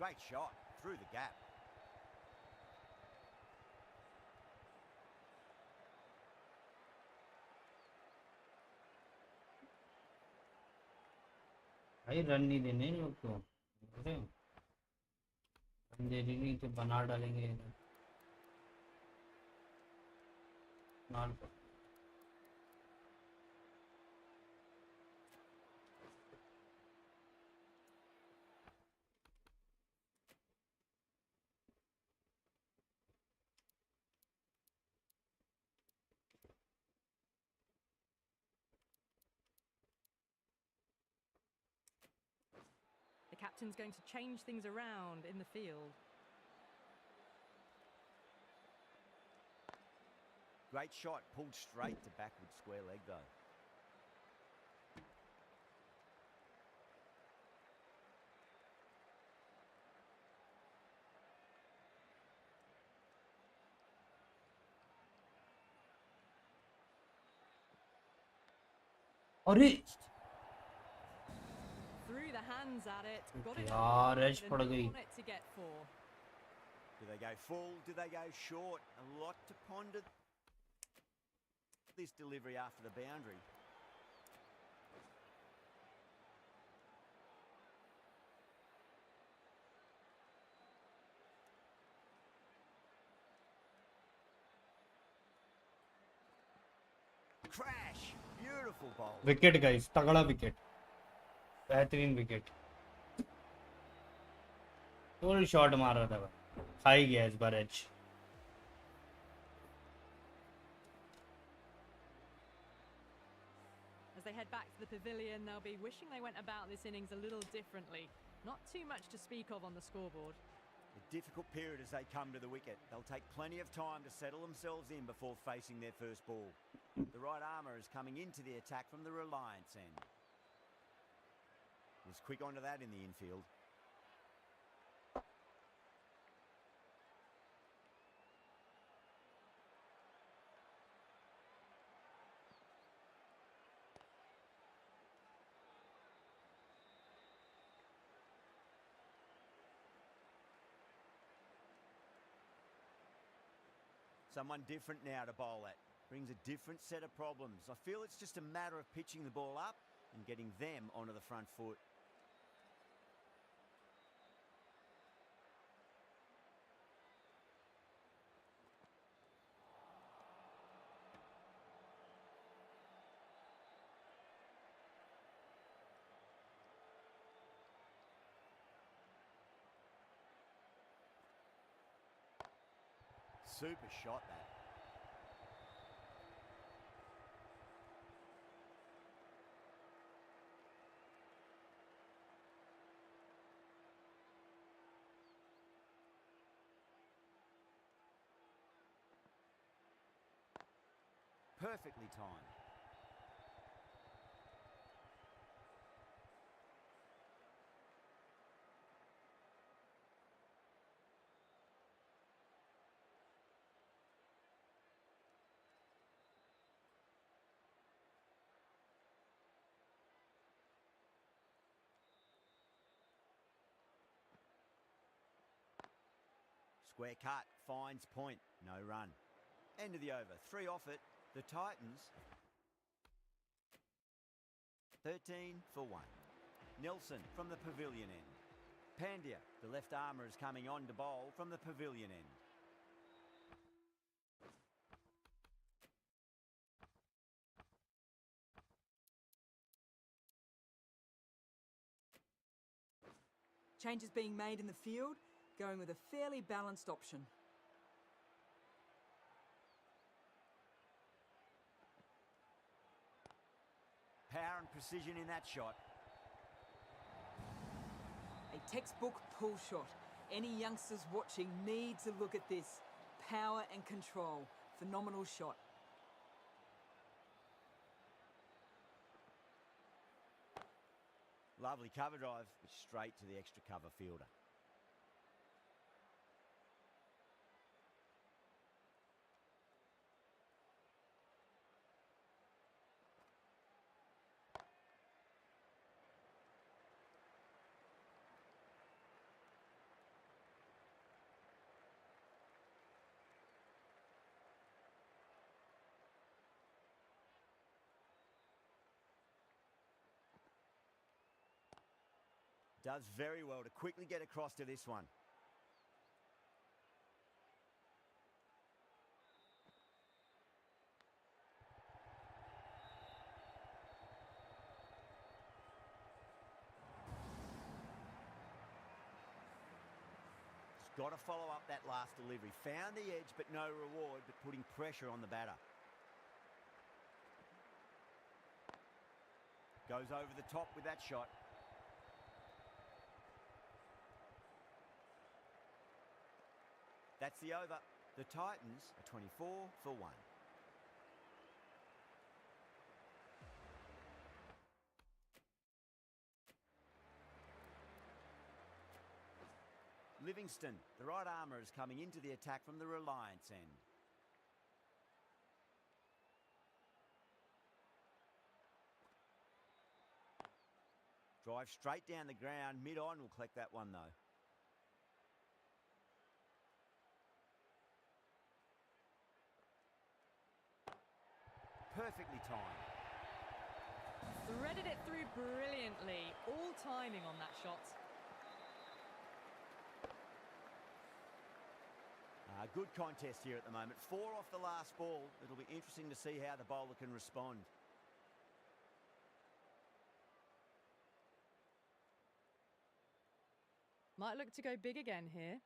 Great shot through the gap. भाई रन नहीं देने इन लोग को। अरे रन दे नहीं तो बना डालेंगे इधर। नाल पर। The captain's going to change things around in the field. Great shot, pulled straight to backward square leg though. अरे Threw the hands at it. Got it. यार एज But पड़ enough गई। on it to get 4. Do they go full? Do they go short? A lot to ponder this delivery after the boundary. Crash! Beautiful bowl. Wicket guys, तगड़ा wicket, बेहतरीन wicket. Full shot मार रहा था भाई, खाई गया इस बार as. As they head back to the pavilion, they'll be wishing they went about this innings a little differently. Not too much to speak of on the scoreboard. A difficult period as they come to the wicket. They'll take plenty of time to settle themselves in before facing their first ball. The right armour is coming into the attack from the Reliance end. Was quick onto that in the infield. Someone different now to bowl at. Brings a different set of problems. I feel it's just a matter of pitching the ball up and getting them onto the front foot. Super shot that. Perfectly timed. Square cut, finds point, no run. End of the over. 3 off it. The Titans 13 for 1. Nelson from the pavilion end. Pandya, the left armour, is coming on to bowl from the pavilion end. Changes being made in the field, going with a fairly balanced option. Power and precision in that shot. A textbook pull shot. Any youngsters watching needs a look at this. Power and control. Phenomenal shot. Lovely cover drive, but straight to the extra cover fielder. Does very well to quickly get across to this one. Just got to follow up that last delivery. Found the edge, but no reward, but putting pressure on the batter. Goes over the top with that shot. That's the over. The Titans are 24 for 1. Livingston, the right armour, is coming into the attack from the Reliance end. Drive straight down the ground. Mid-on will collect that one though. Perfectly timed. Threaded it through brilliantly. All timing on that shot. Good contest here at the moment. 4 off the last ball. It'll be interesting to see how the bowler can respond. Might look to go big again here.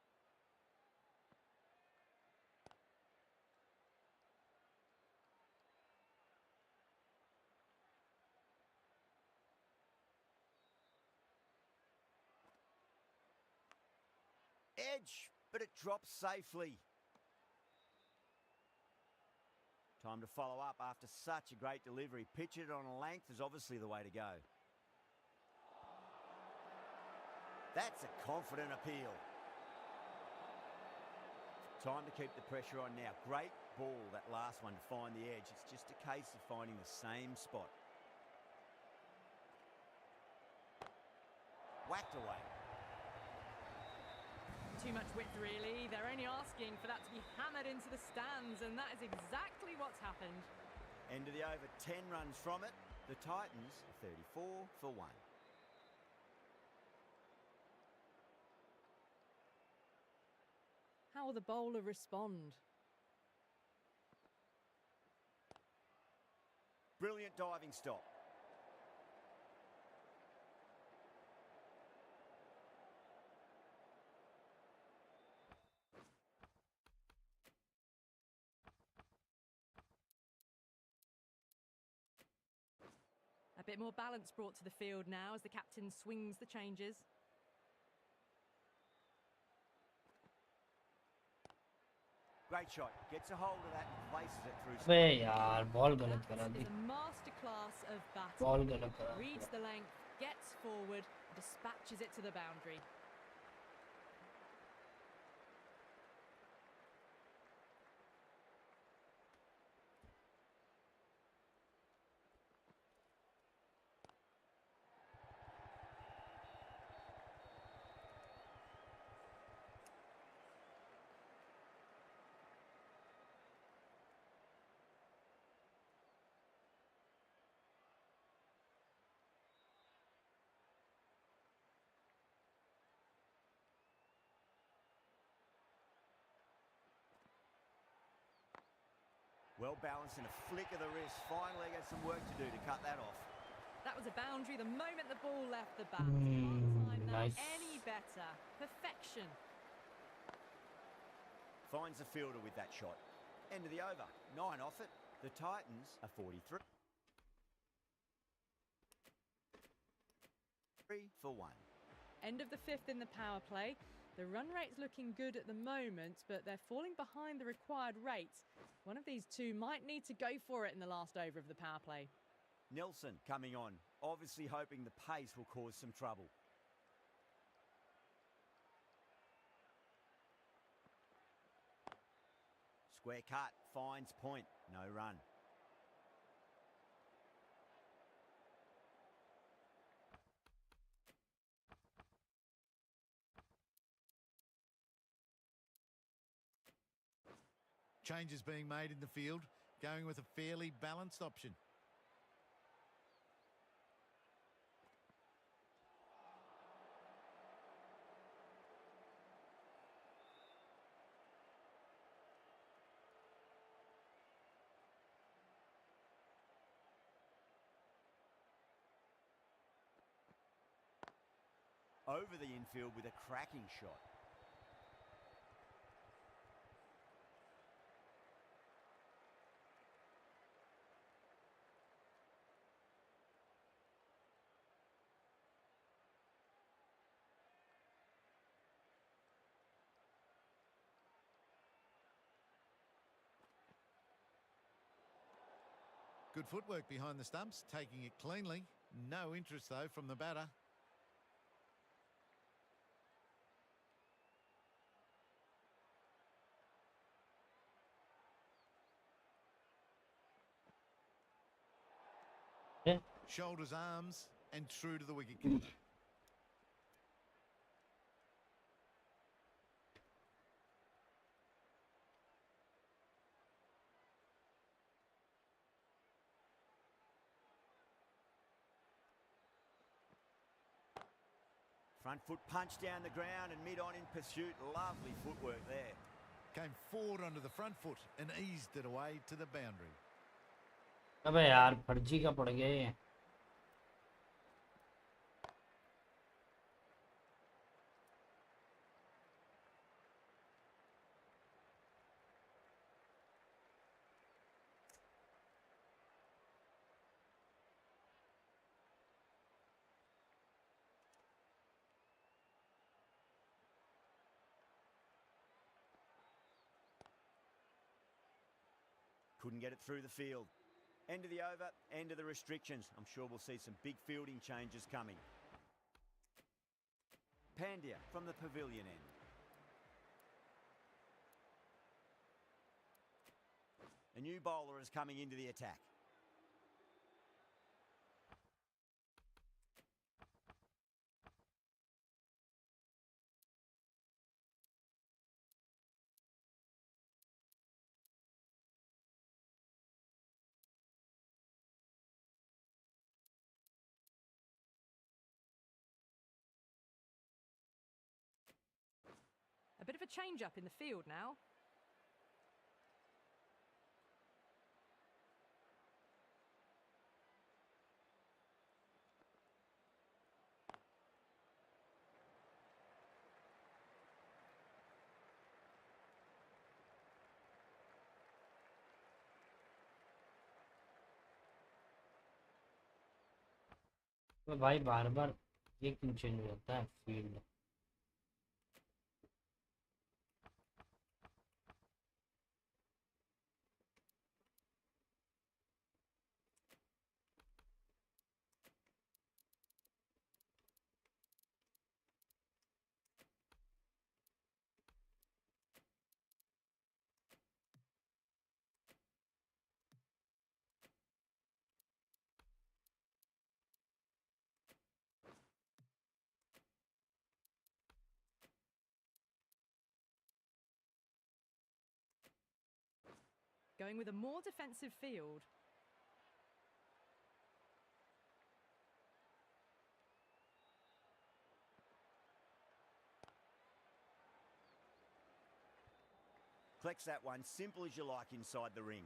Edge, but it drops safely. Time to follow up after such a great delivery. Pitch it on a length is obviously the way to go. That's a confident appeal. Time to keep the pressure on now. Great ball, that last one, to find the edge. It's just a case of finding the same spot. Whacked away. Too much width, really. They're only asking for that to be hammered into the stands, and that is exactly what's happened. End of the over, 10 runs from it. The Titans are 34 for 1. How will the bowler respond? Brilliant diving stop. A bit more balance brought to the field now as the captain swings the changes. Great shot. Gets a hold of that and places it through. अबे यार ball गलत करा That the is a masterclass of batting. Ball गलत करा Reads the length, gets forward, dispatches it to the boundary. Well balanced and a flick of the wrist. Finally got some work to do to cut that off. That was a boundary the moment the ball left the bat. Can't time that nice. any better. Perfection. Finds the fielder with that shot. End of the over. 9 off it. The Titans are 43 for 1. End of the 5th in the power play. The run rate's looking good at the moment, but they're falling behind the required rate. One of these two might need to go for it in the last over of the power play. Nelson coming on, obviously hoping the pace will cause some trouble. Square cut, finds point, no run. Changes being made in the field, going with a fairly balanced option. Over the infield with a cracking shot. Good footwork behind the stumps, taking it cleanly. No interest, though, from the batter. Yeah. Shoulders, arms, and true to the wicketkeeper. Front foot punch down the ground and mid-on in pursuit. Lovely footwork there. Came forward onto the front foot and eased it away to the boundary. अबे यार फर्जी का पड़ गया ये. Couldn't get it through the field. End of the over, end of the restrictions. I'm sure we'll see some big fielding changes coming. Pandya from the pavilion end. A new bowler is coming into the attack. A bit of a change-up in the field now. तो भाई बार बार ये क्यों change होता है field. Going with a more defensive field. Collects that one, simple as you like inside the ring.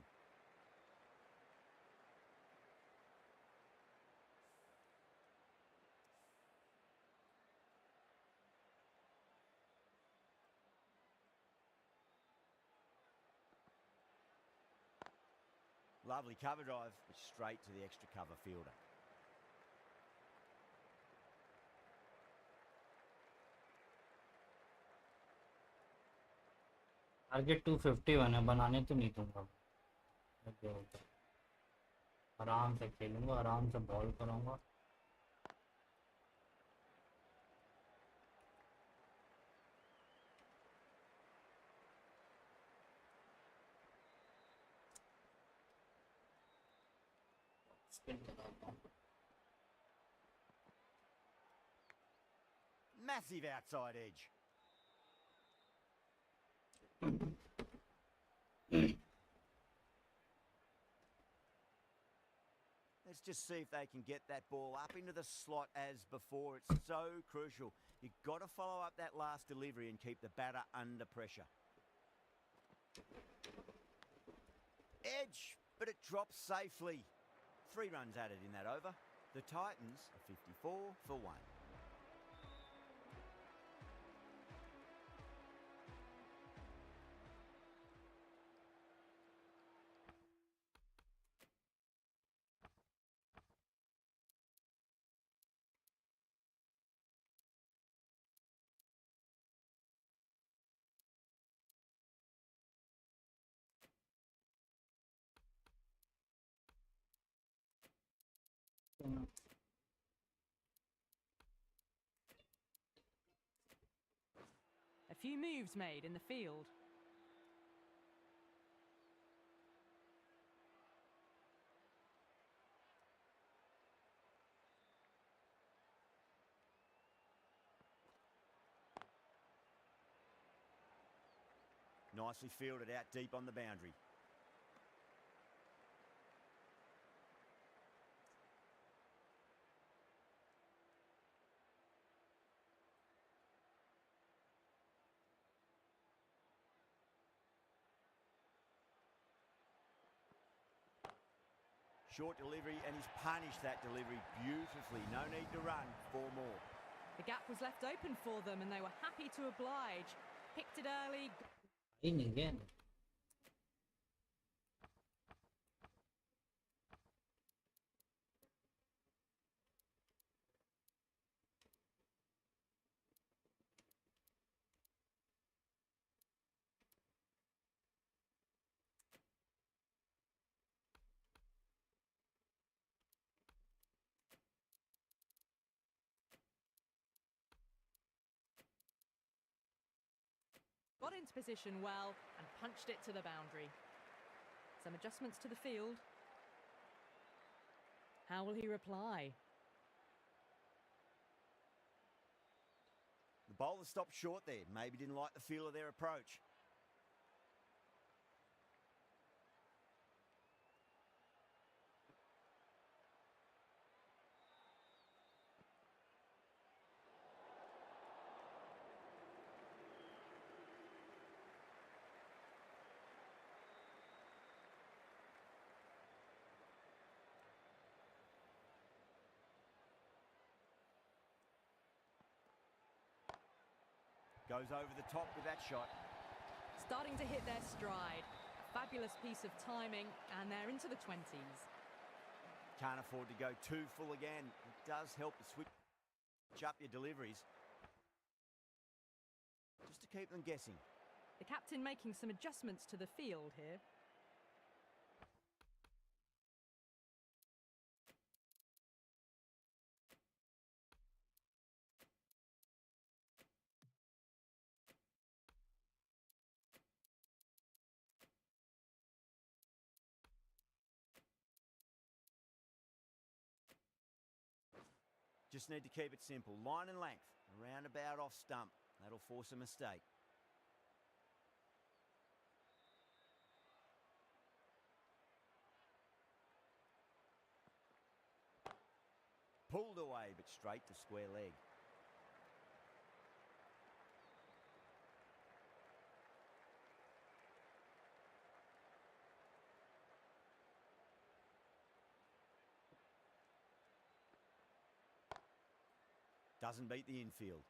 Lovely cover drive, but straight to the extra cover fielder. Target 251 है, बनाने तो नहीं दूंगा। आराम से खेलूंगा, आराम से बॉल करूंगा। Massive outside edge. Let's just see if they can get that ball up into the slot as before. It's so crucial. You've got to follow up that last delivery and keep the batter under pressure. Edge, but it drops safely. 3 runs added in that over. The Titans are 54 for 1. A few moves made in the field. Nicely fielded out deep on the boundary. Short delivery, and he's punished that delivery beautifully. No need to run, 4 more. The gap was left open for them and they were happy to oblige. Picked it early. In again. Got into position well and punched it to the boundary. Some adjustments to the field. How will he reply? The bowler stopped short there. Maybe didn't like the feel of their approach. Goes over the top with that shot. Starting to hit their stride. A fabulous piece of timing, and they're into the 20s. Can't afford to go too full again. It does help to switch up your deliveries, just to keep them guessing. The captain making some adjustments to the field here. Just need to keep it simple. Line and length. Around about off stump. That'll force a mistake. Pulled away, but straight to square leg. Doesn't beat the infield.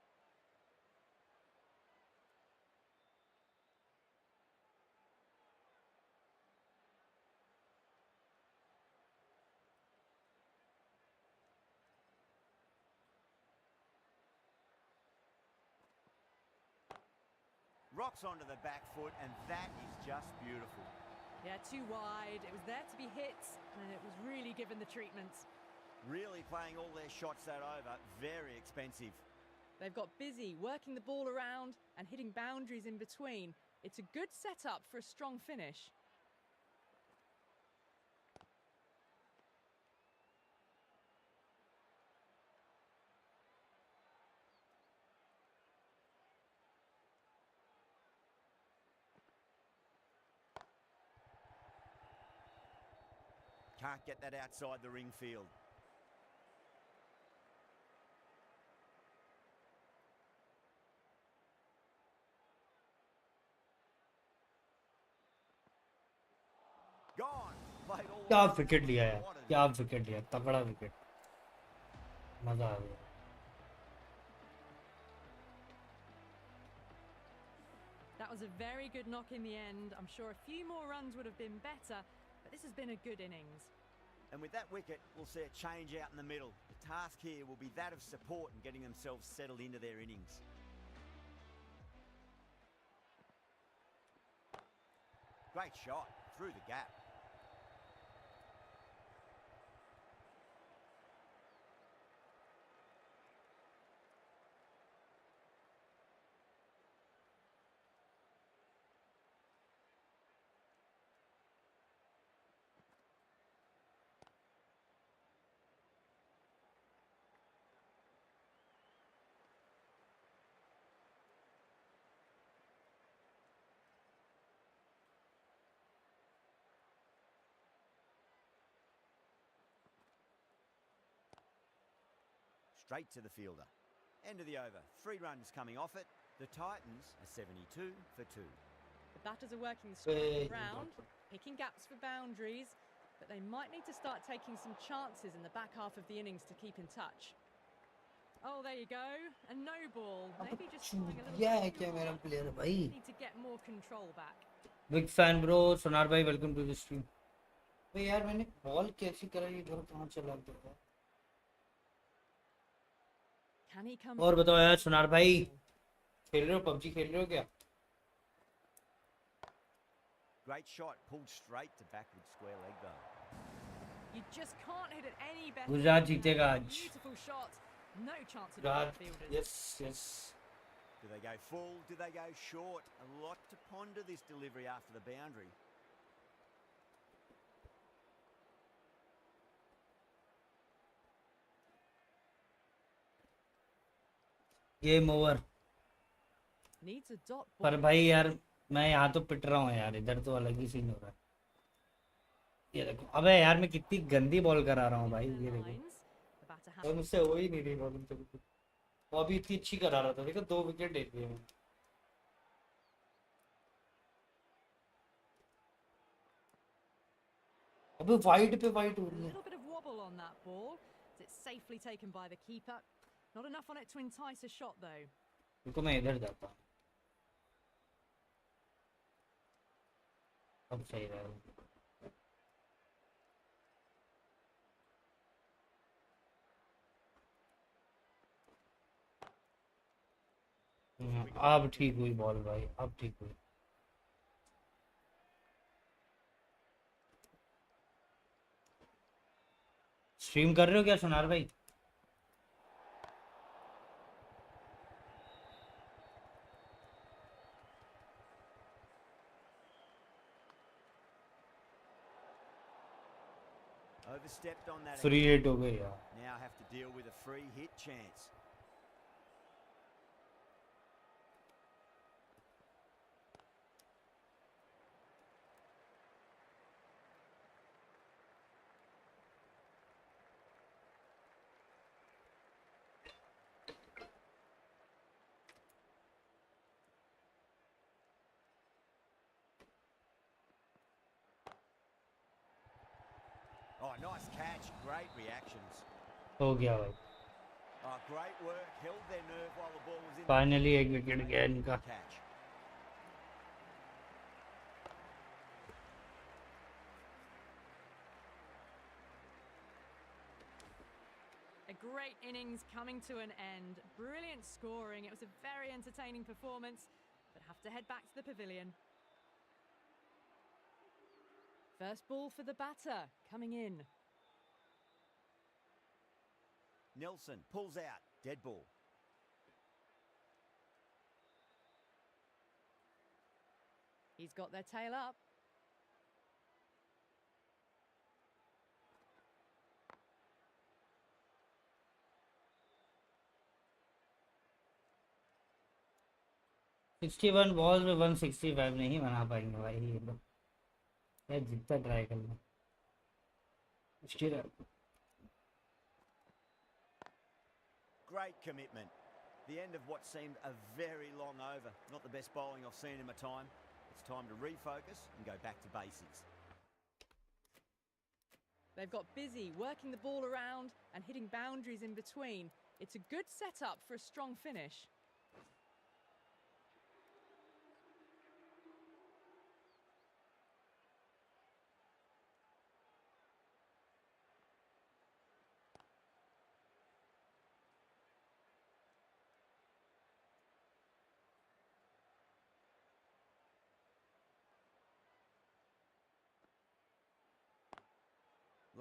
Rocks onto the back foot, and that is just beautiful. Yeah, too wide. It was there to be hit, and it was really given the treatment. Really playing all their shots that over. Very expensive. They've got busy working the ball around and hitting boundaries in between. It's a good setup for a strong finish. Can't get that outside the ring field. Gone. Played all क्या the way wicket down. लिया यार, What a क्या wicket लिया, तगड़ा wicket, मजा आ गया. That was a very good knock in the end. I'm sure a few more runs would have been better, but this has been a good innings. And with that wicket, we'll see a change out in the middle. The task here will be that of support and getting themselves settled into their innings. Great shot through the gap. Straight to the fielder. End of the over. 3 runs coming off it. The Titans are 72 for 2. The batters are working the strike round, picking gaps for boundaries, but they might need to start taking some chances in the back half of the innings to keep in touch. Oh, there you go. A no ball. Maybe just flying a little Yeah, bit too क्या मेरा high. player है भाई. Need to get more control back. Big fan bro, सोनार भाई, welcome to the stream. भाई यार मैंने ball कैसी कराई, इधर कहाँ चला गया. Can he come? और बताओ यार सोनार भाई, खेल रहे हो पबजी, खेल रहे हो क्या? Great shot, pulled straight to backward square leg though. You just can't hit it any better. Gujarat than जीतेगा that. आज. Beautiful shot. No chance of Gujarat, fielders. yes. Do they go full? Do they go short? A lot to ponder this delivery after the boundary. Game over. Needs a dot ball. पर भाई यार मैं यहाँ तो पिट रहा हूँ यार, इधर तो अलग ही सीन हो रहा है. ये देखो, अबे यार मैं कितनी गंदी बॉल करा रहा हूँ भाई, ये देखो. Lines. The batter has और मुझसे हो ही नहीं रही बॉलिंग तो. वो अभी इतनी अच्छी करा रहा था, देखो 2 विकेट ले लिए मैंने. अबे वाइड पे वाइड हो a रही है. little bit of wobble on that ball. It's safely taken by the keeper. Not enough on it to entice a shot though. देखो मैं इधर जाता हूँ. अब सही रहा है. अब ठीक हुई बॉल भाई, अब ठीक हुई. स्ट्रीम कर रहे हो क्या सोनार भाई? Overstepped on that. Free hit हो गई यार. Now have to deal with a free hit chance. Oh, nice catch. Great reactions. हो गया भाई. Oh, great work. Held their nerve while the ball was in. Finally एक wicket गया इनका. Catch. A great innings coming to an end. Brilliant scoring. It was a very entertaining performance. But have to head back to the pavilion. First ball for the batter, coming in. Nelson pulls out. Dead ball. He's got their tail up. Sixty one ball में 165 नहीं बना पाएंगे भाई ये लोग यार जितना try करना Great commitment. The end of what seemed a very long over. Not the best bowling I've seen in my time. It's time to refocus and go back to basics. They've got busy working the ball around and hitting boundaries in between. It's a good setup for a strong finish.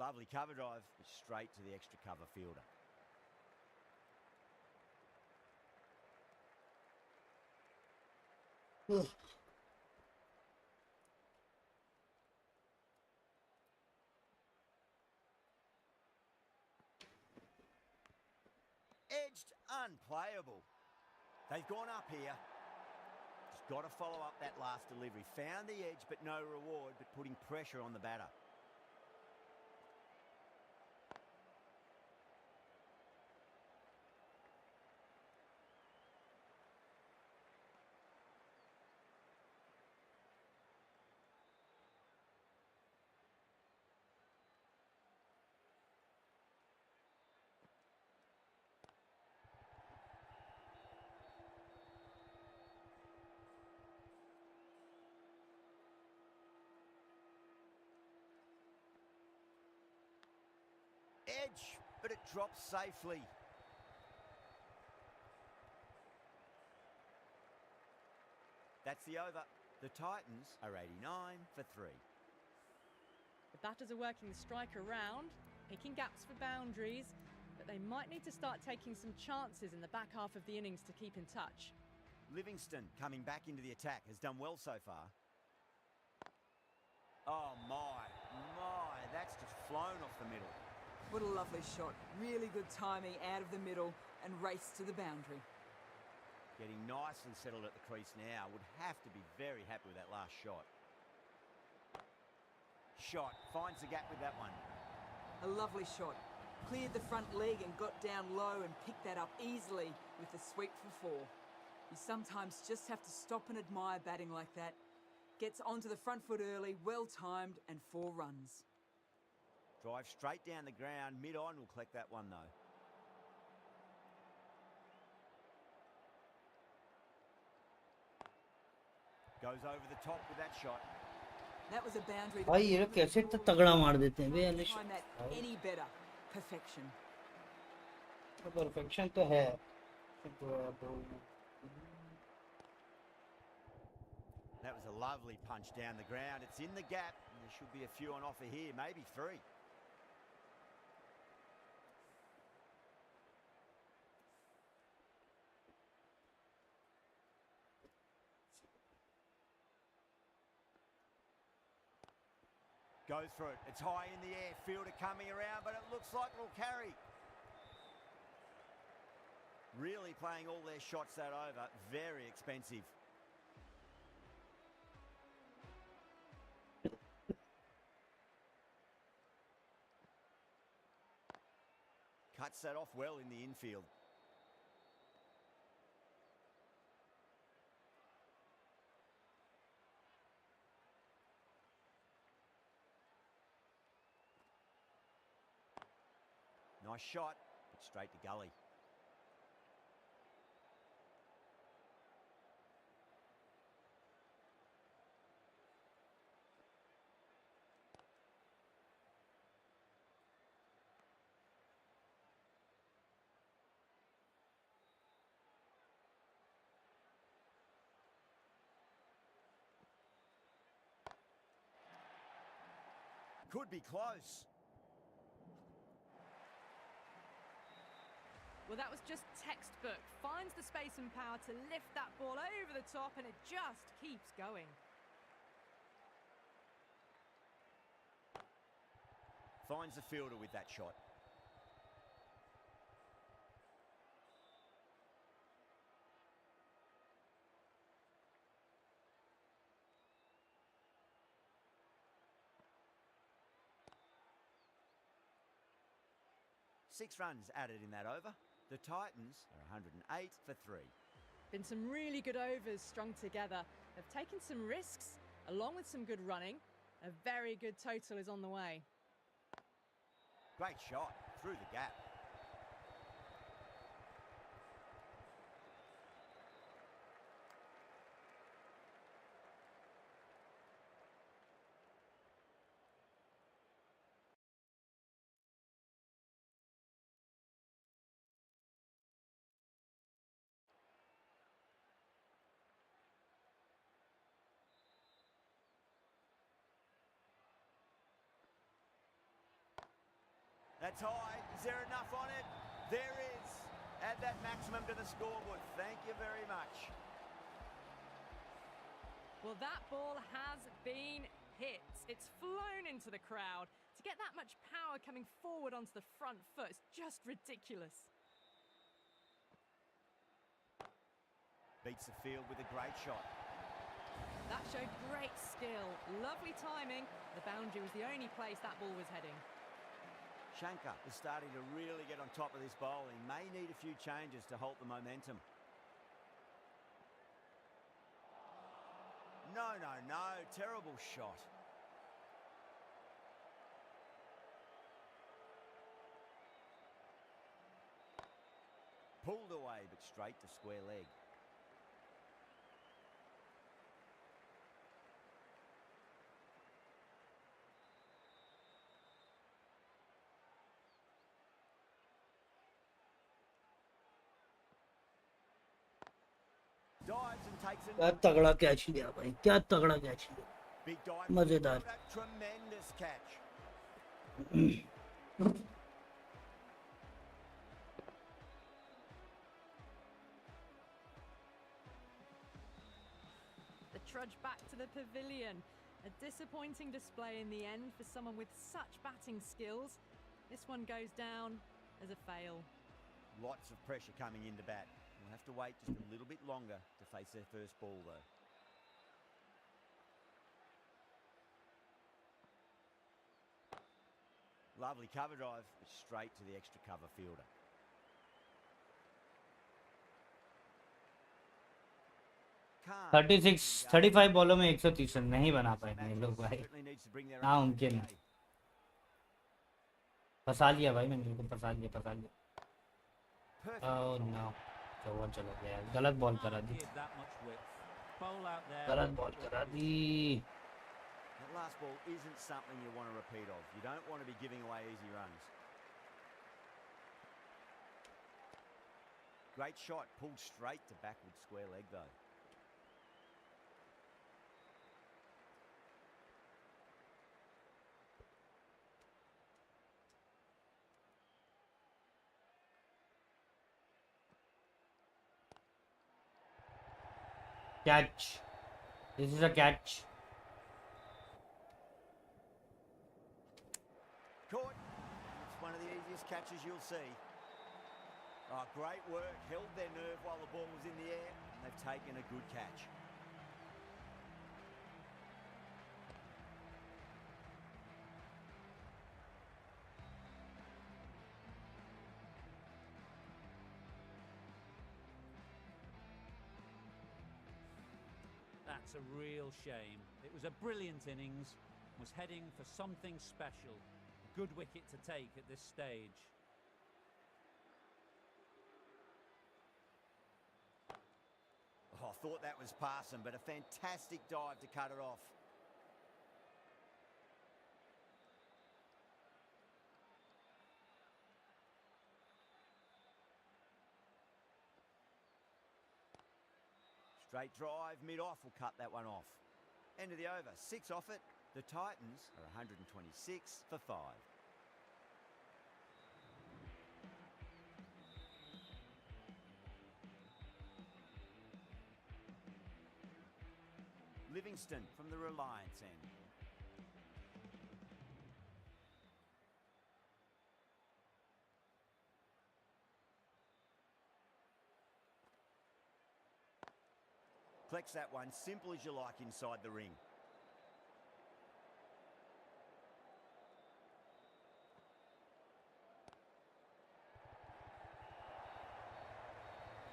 Lovely cover drive, but straight to the extra cover fielder. Edged, unplayable. They've gone up here. Just got to follow up that last delivery. Found the edge, but no reward, but putting pressure on the batter. Edge, but it drops safely. That's the over. The Titans are 89 for 3. The batters are working the strike around, picking gaps for boundaries, but they might need to start taking some chances in the back half of the innings to keep in touch. Livingston coming back into the attack has done well so far. Oh my, that's just flown off the middle. What a lovely shot. Really good timing out of the middle and race to the boundary. Getting nicely settled at the crease now. Would have to be very happy with that last shot. Shot, finds the gap with that one. A lovely shot. Cleared the front leg and got down low and picked that up easily with the sweep for 4. You sometimes just have to stop and admire batting like that. Gets onto the front foot early, well timed, and 4 runs. Drive straight down the ground. Mid-on will collect that one though. Goes over the top with that shot. That was a boundary. भाई ये लोग कैसे इतना तगड़ा मार देते हैं बे अनिश Time that any better. Perfection. Perfection तो है That was a lovely punch down the ground. It's in the gap. And there should be a few on offer here, maybe 3. Goes for it. It's high in the air. Fielder coming around, but it looks like it'll carry. Really playing all their shots that over. Very expensive. Cuts that off well in the infield. Nice shot, but straight to gully. Could be close. Well, that was just textbook. Finds the space and power to lift that ball over the top, and it just keeps going. Finds the fielder with that shot. Six runs added in that over. The Titans are 108 for 3. Been some really good overs strung together. They've taken some risks, along with some good running. A very good total is on the way. Great shot through the gap. That's high. Is there enough on it? There is. Add that maximum to the scoreboard. Thank you very much. Well, that ball has been hit. It's flown into the crowd. To get that much power coming forward onto the front foot is just ridiculous. Beats the field with a great shot. That showed great skill. Lovely timing. The boundary was the only place that ball was heading. Shankar is starting to really get on top of this bowling. May need a few changes to halt the momentum. No, no, no. Terrible shot. Pulled away, but straight to square leg. Dives and takes क्या another तगड़ा catch लिया भाई, क्या तगड़ा catch लिया, big dive. मजेदार। Tremendous catch. The trudge back to the pavilion. A disappointing display in the end for someone with such batting skills. This one goes down as a fail. Lots of pressure coming into bat. We'll have to wait just a little bit longer to face their first ball, though. Lovely cover drive, but straight to the extra cover fielder. Calm. 35 बॉलों में 130 run नहीं बना पाएंगे ये लोग भाई, Certainly needs to bring their ना own मुमकिन है। today. फंसा लिया भाई मैंने उनको, फंसा लिया। Perfect ओह control. नो, ओवर चला गया यार, गलत बॉल करा दी, Give that much width. Bowl out there. गलत बॉल करा दी। That last ball isn't something you want to repeat of. You don't want to be giving away easy runs. Great shot, pulled straight to backward square leg though. Catch, this is a catch। Caught. It's one of the easiest catches you'll see. Oh, great work. Held their nerve while the ball was in the air, and they've taken a good catch. That's a real shame. It was a brilliant innings, was heading for something special. Good wicket to take at this stage. Oh, I thought that was passing, but a fantastic dive to cut it off. Straight drive, mid-off will cut that one off. End of the over, 6 off it, The Titans are 126 for 5. Livingston from the Reliance end. Flex that one, simple as you like inside the ring.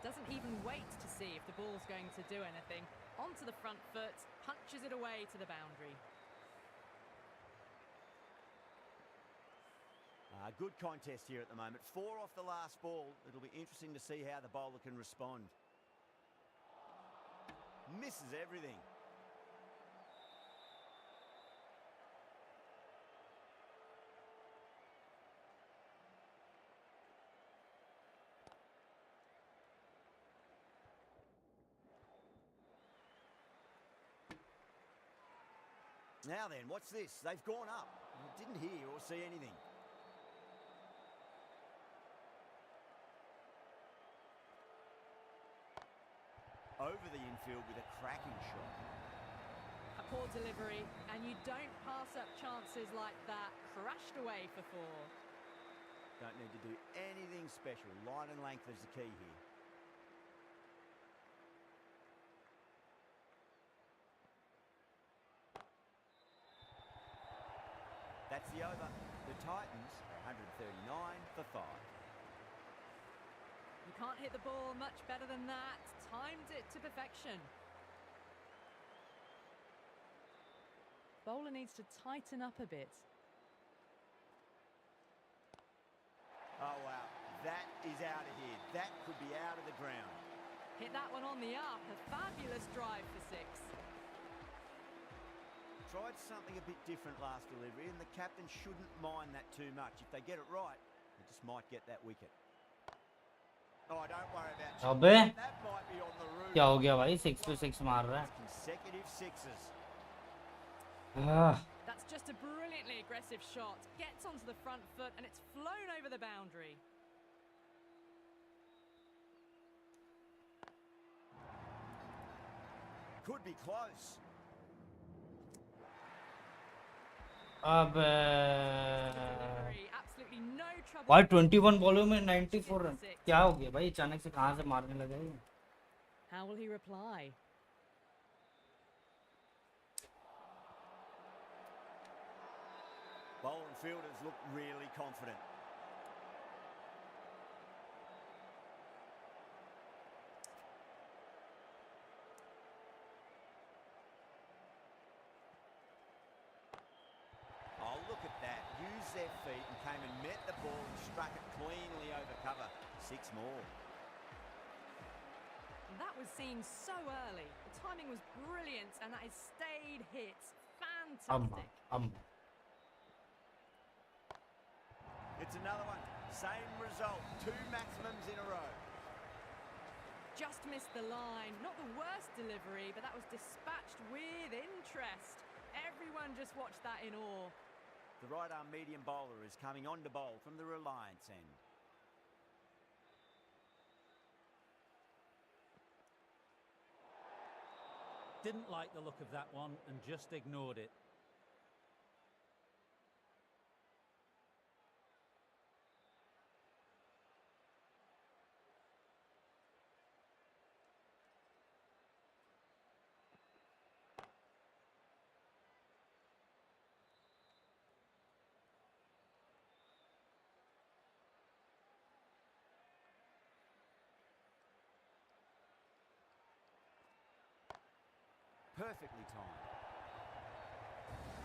Doesn't even wait to see if the ball's going to do anything. Onto the front foot, punches it away to the boundary. Good contest here at the moment. 4 off the last ball. It'll be interesting to see how the bowler can respond. Misses everything. Now then, what's this? They've gone up. Didn't hear or see anything. Over the infield with a cracking shot. A poor delivery, and you don't pass up chances like that. Crashed away for 4. Don't need to do anything special. Line and length is the key here. That's the over. The Titans are 139 for 5. You can't hit the ball much better than that. Timed it to perfection. Bowler needs to tighten up a bit. Oh, wow. That is out of here. That could be out of the ground. Hit that one on the up. A fabulous drive for 6. Tried something a bit different last delivery, and the captain shouldn't mind that too much. If they get it right, they just might get that wicket. Oh, don't worry about अबे that. Might be on the roof. क्या हो गया भाई? 6 पे 6 मार रहा है. Consecutive sixes. That's just a brilliantly aggressive shot. Gets onto the front foot and it's flown over the boundary. Could be close. अबे Delivery, absolutely no trouble. भाई 21 बॉलों में 94 रन. क्या हो गया भाई? अचानक से कहां से मारने लगा ये? How will he reply? Bowler and fielders look really confident. Oh, look at that. Used their feet and came and met the ball and struck it cleanly over cover. 6 more. That was seen so early. The timing was brilliant and that is stayed hits. Fantastic. It's another one. Same result. 2 maximums in a row. Just missed the line. Not the worst delivery, but that was dispatched with interest. Everyone just watched that in awe. The right arm medium bowler is coming on to bowl from the Reliance end. Didn't like the look of that one and just ignored it. Perfectly timed.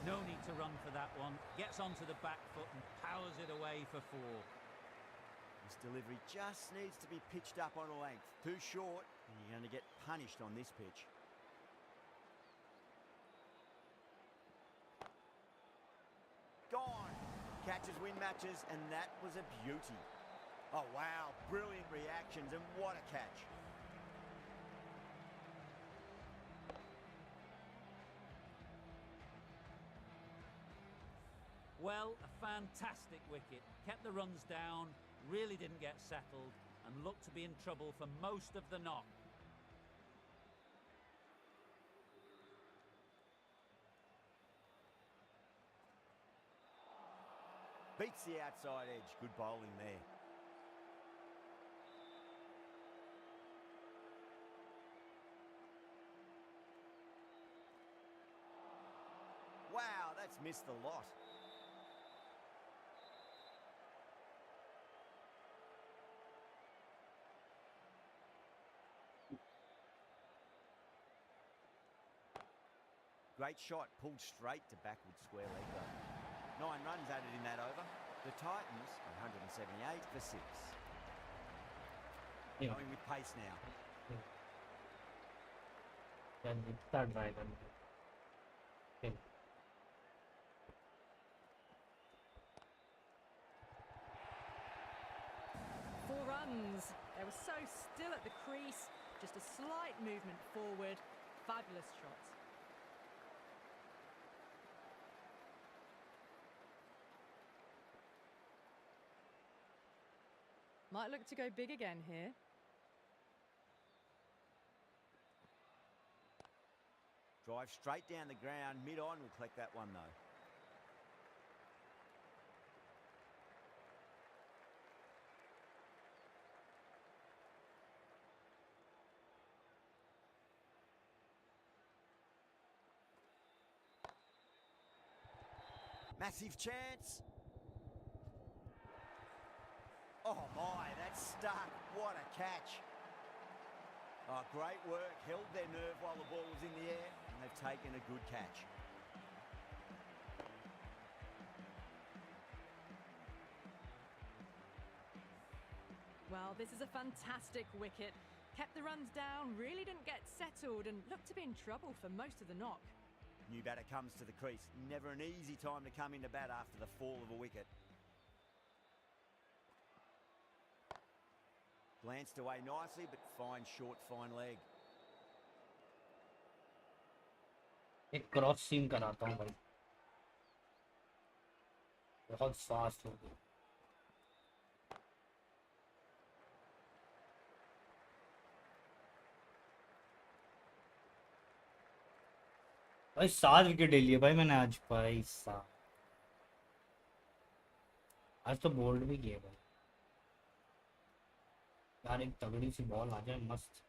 No need to run for that one. Gets onto the back foot and powers it away for 4. This delivery just needs to be pitched up on a length. Too short, and you're going to get punished on this pitch. Gone. Catches win matches, and that was a beauty. Oh, wow. Brilliant reactions, and what a catch. Well, a fantastic wicket. Kept the runs down, really didn't get settled, and looked to be in trouble for most of the knock. Beats the outside edge. Good bowling there. Wow, that's missed a lot. Great shot, pulled straight to backward square leg though. 9 runs added in that over. The Titans, 178 for 6. Yeah. Going with pace now. Then it's third right. Okay. 4 runs. They were so still at the crease. Just a slight movement forward. Fabulous shot. Might look to go big again here. Drive straight down the ground. Mid-on will collect that one though. Massive chance. Oh my, that's stuck. What a catch. Oh, great work. Held their nerve while the ball was in the air, and they've taken a good catch. Well, this is a fantastic wicket. Kept the runs down, really didn't get settled, and looked to be in trouble for most of the knock. New batter comes to the crease. Never an easy time to come into bat after the fall of a wicket. Glanced away nicely, but fine short, fine leg. एक cross सीम कराता हूँ भाई, बहुत fast हो गया भाई। 7 wicket ले लिए भाई मैंने आज भाई साहब। आज तो बोल्ड भी किए भाई यार। एक तगड़ी सी बॉल आ जाए मस्त।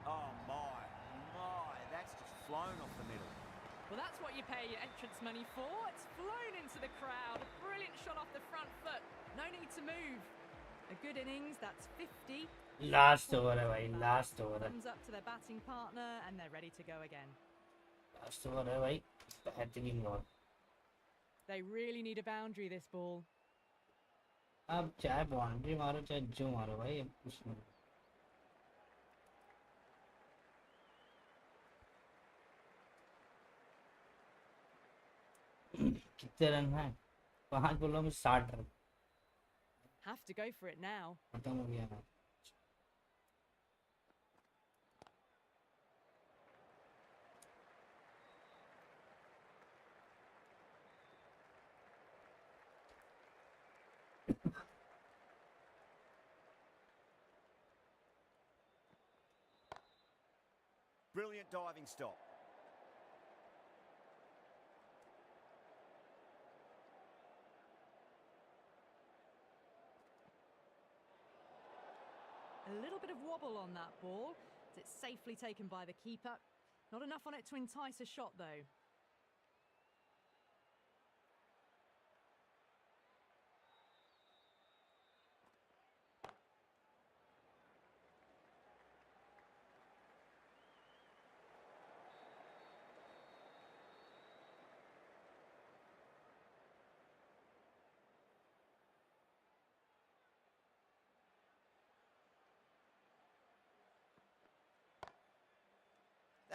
Oh my, that's just flown off the middle. Well, that's what you pay your entrance money for. It's flown into the crowd. A brilliant shot off the front foot. No need to move. A good innings, that's 50. Last over है भाई, last over है, Thumbs up to their batting partner and they're ready to go again. Last over है भाई। बेहतरीन ball. They really need a boundary this ball. अब चाहे boundary मारो चाहे जो मारो भाई, अब कुछ नहीं। कितने रन हैं? 5 बॉलों में 60 run. Have to go for it now. खत्म हो गया ना। Brilliant diving stop. A little bit of wobble on that ball. It's safely taken by the keeper. Not enough on it to entice a shot though.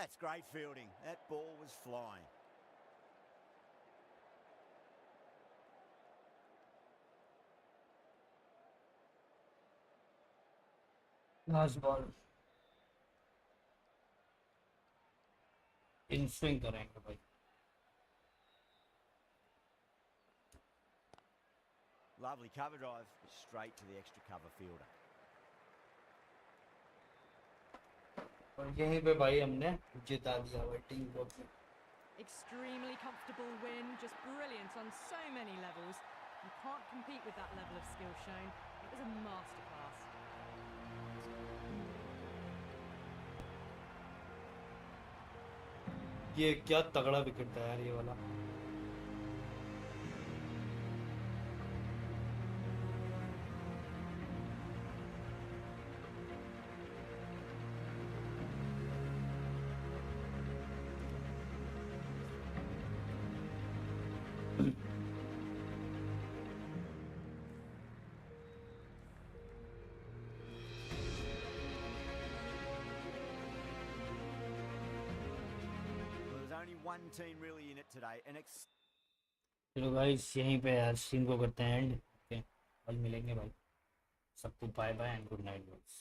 That's great fielding. That ball was flying. Last ball. In swing करेंगे भाई। Lovely cover drive, straight to the extra cover fielder. और यहीं पे भाई हमने जिता दिया भाई टीम को। Extremely comfortable win, just brilliant on so many levels. You can't compete with that level of skill shown. It was a masterclass. ये क्या तगड़ा विकेट था यार ये वाला। Well, there's only one team really in it today, and चलो guys यहीं पे यार स्ट्रीम को करते हैं एंड। ओके कल मिलेंगे भाई। सबको bye bye and good night guys.